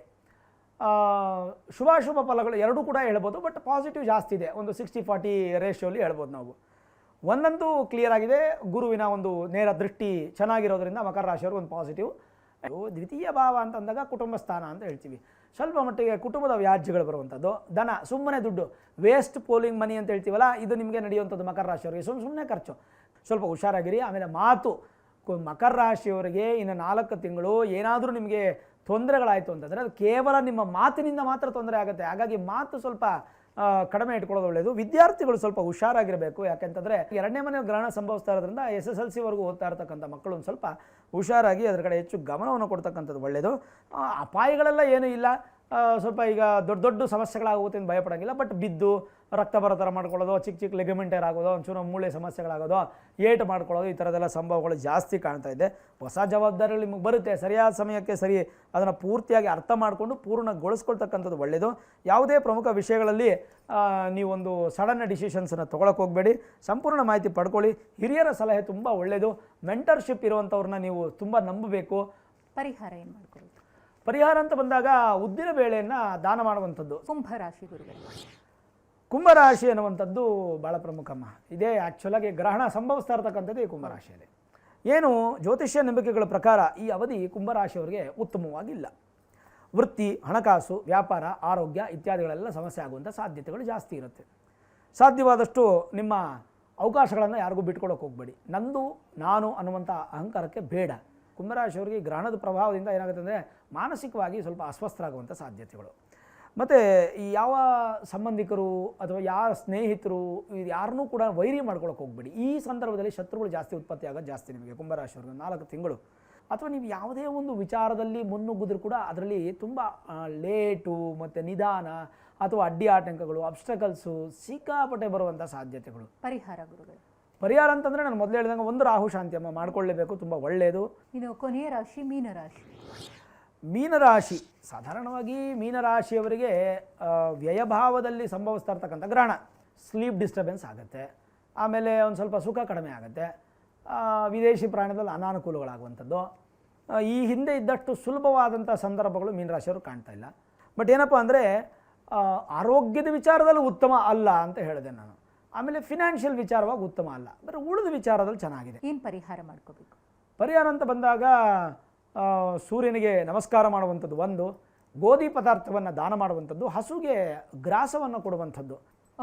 ಶುಭಾಶುಭ ಫಲಗಳು ಎರಡೂ ಕೂಡ ಹೇಳ್ಬೋದು, ಬಟ್ ಪಾಸಿಟಿವ್ ಜಾಸ್ತಿ ಇದೆ. ಒಂದು 60-40 ರೇಷಿಯೋಲಿ ಹೇಳ್ಬೋದು ನಾವು. ಒಂದಂತೂ ಕ್ಲಿಯರ್ ಆಗಿದೆ, ಗುರುವಿನ ಒಂದು ನೇರ ದೃಷ್ಟಿ ಚೆನ್ನಾಗಿರೋದ್ರಿಂದ ಮಕರ ರಾಶಿಯವ್ರಿಗೆ ಒಂದು ಪಾಸಿಟಿವ್. ದ್ವಿತೀಯ ಭಾವ ಅಂತಂದಾಗ ಕುಟುಂಬ ಸ್ಥಾನ ಅಂತ ಹೇಳ್ತೀವಿ. ಸ್ವಲ್ಪ ಮಟ್ಟಿಗೆ ಕುಟುಂಬದ ವ್ಯಾಜ್ಯಗಳು ಬರುವಂಥದ್ದು, ಧನ, ಸುಮ್ಮನೆ ದುಡ್ಡು, ವೇಸ್ಟ್ ಪೋಲಿಂಗ್ ಮನಿ ಅಂತ ಹೇಳ್ತೀವಲ್ಲ, ಇದು ನಿಮಗೆ ನಡೆಯುವಂಥದ್ದು ಮಕರ ರಾಶಿಯವರಿಗೆ. ಸುಮ್ಮನೆ ಖರ್ಚು, ಸ್ವಲ್ಪ ಹುಷಾರಾಗಿರಿ. ಆಮೇಲೆ ಮಾತು, ಮಕರ ರಾಶಿಯವರಿಗೆ ಇನ್ನು 4 ತಿಂಗಳು ಏನಾದರೂ ನಿಮಗೆ ತೊಂದರೆಗಳಾಯಿತು ಅಂತಂದರೆ ಅದು ಕೇವಲ ನಿಮ್ಮ ಮಾತಿನಿಂದ ಮಾತ್ರ ತೊಂದರೆ ಆಗುತ್ತೆ. ಹಾಗಾಗಿ ಮಾತು ಸ್ವಲ್ಪ ಕಡಿಮೆ ಇಟ್ಕೊಳ್ಳೋದು ಒಳ್ಳೆಯದು. ವಿದ್ಯಾರ್ಥಿಗಳು ಸ್ವಲ್ಪ ಹುಷಾರಾಗಿರಬೇಕು. ಯಾಕೆಂತಂದರೆ 2ನೇ ಮನೆ ಗ್ರಹಣ ಸಂಭವಿಸ್ತಾ ಇರೋದ್ರಿಂದ SSLC ಓದ್ತಾ ಇರ್ತಕ್ಕಂಥ ಮಕ್ಕಳು ಒಂದು ಸ್ವಲ್ಪ ಹುಷಾರಾಗಿ ಅದರ ಕಡೆ ಹೆಚ್ಚು ಗಮನವನ್ನು ಕೊಡ್ತಕ್ಕಂಥದ್ದು ಒಳ್ಳೆಯದು. ಅಪಾಯಗಳೆಲ್ಲ ಏನೂ ಇಲ್ಲ. ಸ್ವಲ್ಪ ಈಗ ದೊಡ್ಡ ಸಮಸ್ಯೆಗಳಾಗುತ್ತೆ ಅಂತ ಭಯಪಡೋಂಗಿಲ್ಲ. ಬಟ್ ಬಿದ್ದು ರಕ್ತ ಬರೋ ಥರ ಮಾಡ್ಕೊಳ್ಳೋದು, ಚಿಕ್ಕ ಲಿಗಮೆಂಟರ್ ಆಗೋದು, ಒಂಚೂರು ಮೂಳೆ ಸಮಸ್ಯೆಗಳಾಗೋದು, ಏಟು ಮಾಡ್ಕೊಳ್ಳೋದು, ಈ ಥರದ್ದೆಲ್ಲ ಸಂಭವಗಳು ಜಾಸ್ತಿ ಕಾಣ್ತಾ ಇದೆ. ಹೊಸ ಜವಾಬ್ದಾರಿಗಳು ನಿಮಗೆ ಬರುತ್ತೆ. ಸರಿಯಾದ ಸಮಯಕ್ಕೆ ಸರಿ ಅದನ್ನು ಪೂರ್ತಿಯಾಗಿ ಅರ್ಥ ಮಾಡಿಕೊಂಡು ಪೂರ್ಣಗೊಳಿಸ್ಕೊಳ್ತಕ್ಕಂಥದ್ದು ಒಳ್ಳೆಯದು. ಯಾವುದೇ ಪ್ರಮುಖ ವಿಷಯಗಳಲ್ಲಿ ನೀವೊಂದು ಸಡನ್ ಡಿಸಿಷನ್ಸನ್ನು ತೊಗೊಳಕ್ಕೆ ಹೋಗಬೇಡಿ. ಸಂಪೂರ್ಣ ಮಾಹಿತಿ ಪಡ್ಕೊಳ್ಳಿ. ಹಿರಿಯರ ಸಲಹೆ ತುಂಬ ಒಳ್ಳೆಯದು. ಮೆಂಟರ್ಶಿಪ್ ಇರುವಂಥವ್ರನ್ನ ನೀವು ತುಂಬ ನಂಬಬೇಕು. ಪರಿಹಾರ ಏನು ಮಾಡ್ಕೊಳ್ಳೋದು? ಪರಿಹಾರ ಅಂತ ಬಂದಾಗ ಉದ್ದಿನ ಬೇಳೆಯನ್ನು ದಾನ ಮಾಡುವಂಥದ್ದು. ಕುಂಭರಾಶಿ ಗುರುಗಳೇ, ಕುಂಭರಾಶಿ ಅನ್ನುವಂಥದ್ದು ಭಾಳ ಪ್ರಮುಖಮ್ಮ. ಇದೇ ಆ್ಯಕ್ಚುಲಾಗಿ ಗ್ರಹಣ ಸಂಭವಿಸ್ತಾ ಇರ್ತಕ್ಕಂಥದ್ದು ಈ ಕುಂಭರಾಶಿಯಲ್ಲಿ. ಏನು ಜ್ಯೋತಿಷ್ಯ ನಂಬಿಕೆಗಳ ಪ್ರಕಾರ ಈ ಅವಧಿ ಕುಂಭರಾಶಿಯವರಿಗೆ ಉತ್ತಮವಾಗಿಲ್ಲ. ವೃತ್ತಿ, ಹಣಕಾಸು, ವ್ಯಾಪಾರ, ಆರೋಗ್ಯ ಇತ್ಯಾದಿಗಳೆಲ್ಲ ಸಮಸ್ಯೆ ಆಗುವಂಥ ಸಾಧ್ಯತೆಗಳು ಜಾಸ್ತಿ ಇರುತ್ತೆ. ಸಾಧ್ಯವಾದಷ್ಟು ನಿಮ್ಮ ಅವಕಾಶಗಳನ್ನು ಯಾರಿಗೂ ಬಿಟ್ಕೊಡೋಕೆ ಹೋಗಬೇಡಿ. ನಂದು ನಾನು ಅನ್ನುವಂಥ ಅಹಂಕಾರಕ್ಕೆ ಬೇಡ. ಕುಂಭರಾಶಿಯವರಿಗೆ ಗ್ರಹಣದ ಪ್ರಭಾವದಿಂದ ಏನಾಗುತ್ತೆ ಅಂದರೆ ಮಾನಸಿಕವಾಗಿ ಸ್ವಲ್ಪ ಅಸ್ವಸ್ಥರಾಗುವಂಥ ಸಾಧ್ಯತೆಗಳು. ಮತ್ತು ಈ ಯಾವ ಸಂಬಂಧಿಕರು ಅಥವಾ ಯಾರ ಸ್ನೇಹಿತರು ಯಾರನ್ನೂ ಕೂಡ ವೈರಿ ಮಾಡ್ಕೊಳಕ್ಕೆ ಹೋಗಬೇಡಿ. ಈ ಸಂದರ್ಭದಲ್ಲಿ ಶತ್ರುಗಳು ಜಾಸ್ತಿ ಉತ್ಪತ್ತಿ ಆಗೋದು ಜಾಸ್ತಿ ನಿಮಗೆ ಕುಂಭರಾಶಿಯವ್ರಿಗೆ 4 ತಿಂಗಳು. ಅಥವಾ ನೀವು ಯಾವುದೇ ಒಂದು ವಿಚಾರದಲ್ಲಿ ಮುನ್ನುಗ್ಗಿದ್ರೂ ಕೂಡ ಅದರಲ್ಲಿ ತುಂಬ ಲೇಟು ಮತ್ತು ನಿಧಾನ ಅಥವಾ ಅಡ್ಡಿ ಆಟಂಕಗಳು, ಅಬ್ಸ್ಟಕಲ್ಸು ಸಿಕ್ಕಾಪಟ್ಟೆ ಬರುವಂಥ ಸಾಧ್ಯತೆಗಳು. ಪರಿಹಾರ ಗುರುಗಳು? ಪರಿಹಾರ ಅಂತಂದರೆ ನಾನು ಮೊದಲು ಹೇಳಿದಂಗೆ ಒಂದು ರಾಹು ಶಾಂತಿ ಅಮ್ಮ ಮಾಡ್ಕೊಳ್ಳೇಬೇಕು, ತುಂಬ ಒಳ್ಳೆಯದು. ಇನ್ನು ಕೊನೆಯ ರಾಶಿ ಮೀನರಾಶಿ. ಮೀನರಾಶಿ ಸಾಧಾರಣವಾಗಿ ಮೀನರಾಶಿಯವರಿಗೆ ವ್ಯಯಭಾವದಲ್ಲಿ ಸಂಭವಿಸ್ತಾ ಇರ್ತಕ್ಕಂಥ ಗ್ರಹಣ, ಸ್ಲೀಪ್ ಡಿಸ್ಟರ್ಬೆನ್ಸ್ ಆಗುತ್ತೆ. ಆಮೇಲೆ ಒಂದು ಸ್ವಲ್ಪ ಸುಖ ಕಡಿಮೆ ಆಗುತ್ತೆ. ವಿದೇಶಿ ಪ್ರಾಣದಲ್ಲಿ ಅನಾನುಕೂಲಗಳಾಗುವಂಥದ್ದು ಈ ಹಿಂದೆ ಇದ್ದಷ್ಟು ಸುಲಭವಾದಂಥ ಸಂದರ್ಭಗಳು ಮೀನರಾಶಿಯವರು ಕಾಣ್ತಾ ಇಲ್ಲ. ಬಟ್ ಏನಪ್ಪ ಅಂದರೆ ಆರೋಗ್ಯದ ವಿಚಾರದಲ್ಲಿ ಉತ್ತಮ ಅಲ್ಲ ಅಂತ ಹೇಳಿದೆ ನಾನು. ಆಮೇಲೆ ಫಿನಾನ್ಷಿಯಲ್ ವಿಚಾರವಾಗಿ ಉತ್ತಮ ಅಲ್ಲ, ಬರೀ ಉಳಿದ ವಿಚಾರದಲ್ಲಿ ಚೆನ್ನಾಗಿದೆ. ಏನು ಪರಿಹಾರ ಮಾಡ್ಕೋಬೇಕು? ಪರಿಹಾರ ಅಂತ ಬಂದಾಗ ಸೂರ್ಯನಿಗೆ ನಮಸ್ಕಾರ ಮಾಡುವಂಥದ್ದು ಒಂದು, ಗೋಧಿ ಪದಾರ್ಥವನ್ನು ದಾನ ಮಾಡುವಂಥದ್ದು, ಹಸುಗೆ ಗ್ರಾಸವನ್ನು ಕೊಡುವಂಥದ್ದು.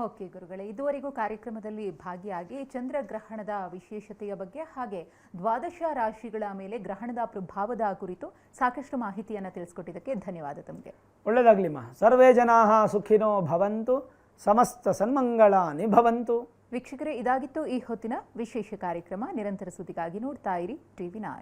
ಓಕೆ ಗುರುಗಳೇ, ಇದುವರೆಗೂ ಕಾರ್ಯಕ್ರಮದಲ್ಲಿ ಭಾಗಿಯಾಗಿ ಚಂದ್ರಗ್ರಹಣದ ವಿಶೇಷತೆಯ ಬಗ್ಗೆ ಹಾಗೆ ದ್ವಾದಶ ರಾಶಿಗಳ ಮೇಲೆ ಗ್ರಹಣದ ಪ್ರಭಾವದ ಕುರಿತು ಸಾಕಷ್ಟು ಮಾಹಿತಿಯನ್ನು ತಿಳಿಸ್ಕೊಟ್ಟಿದ್ದಕ್ಕೆ ಧನ್ಯವಾದ ತಮಗೆ. ಒಳ್ಳೆಯದಾಗಲಿಮ್ಮ. ಸರ್ವೇ ಜನಾಃ ಸುಖಿನೋ ಭವಂತು, ಸಮಸ್ತ ಸನ್ಮಂಗಳಾನಿ ಭವಂತು. ವೀಕ್ಷಕರೇ, ಇದಾಗಿತ್ತು ಈ ಹೊತ್ತಿನ ವಿಶೇಷ ಕಾರ್ಯಕ್ರಮ. ನಿರಂತರ ಸುದ್ದಿಗಾಗಿ ನೋಡ್ತಾ ಇರಿ TV9.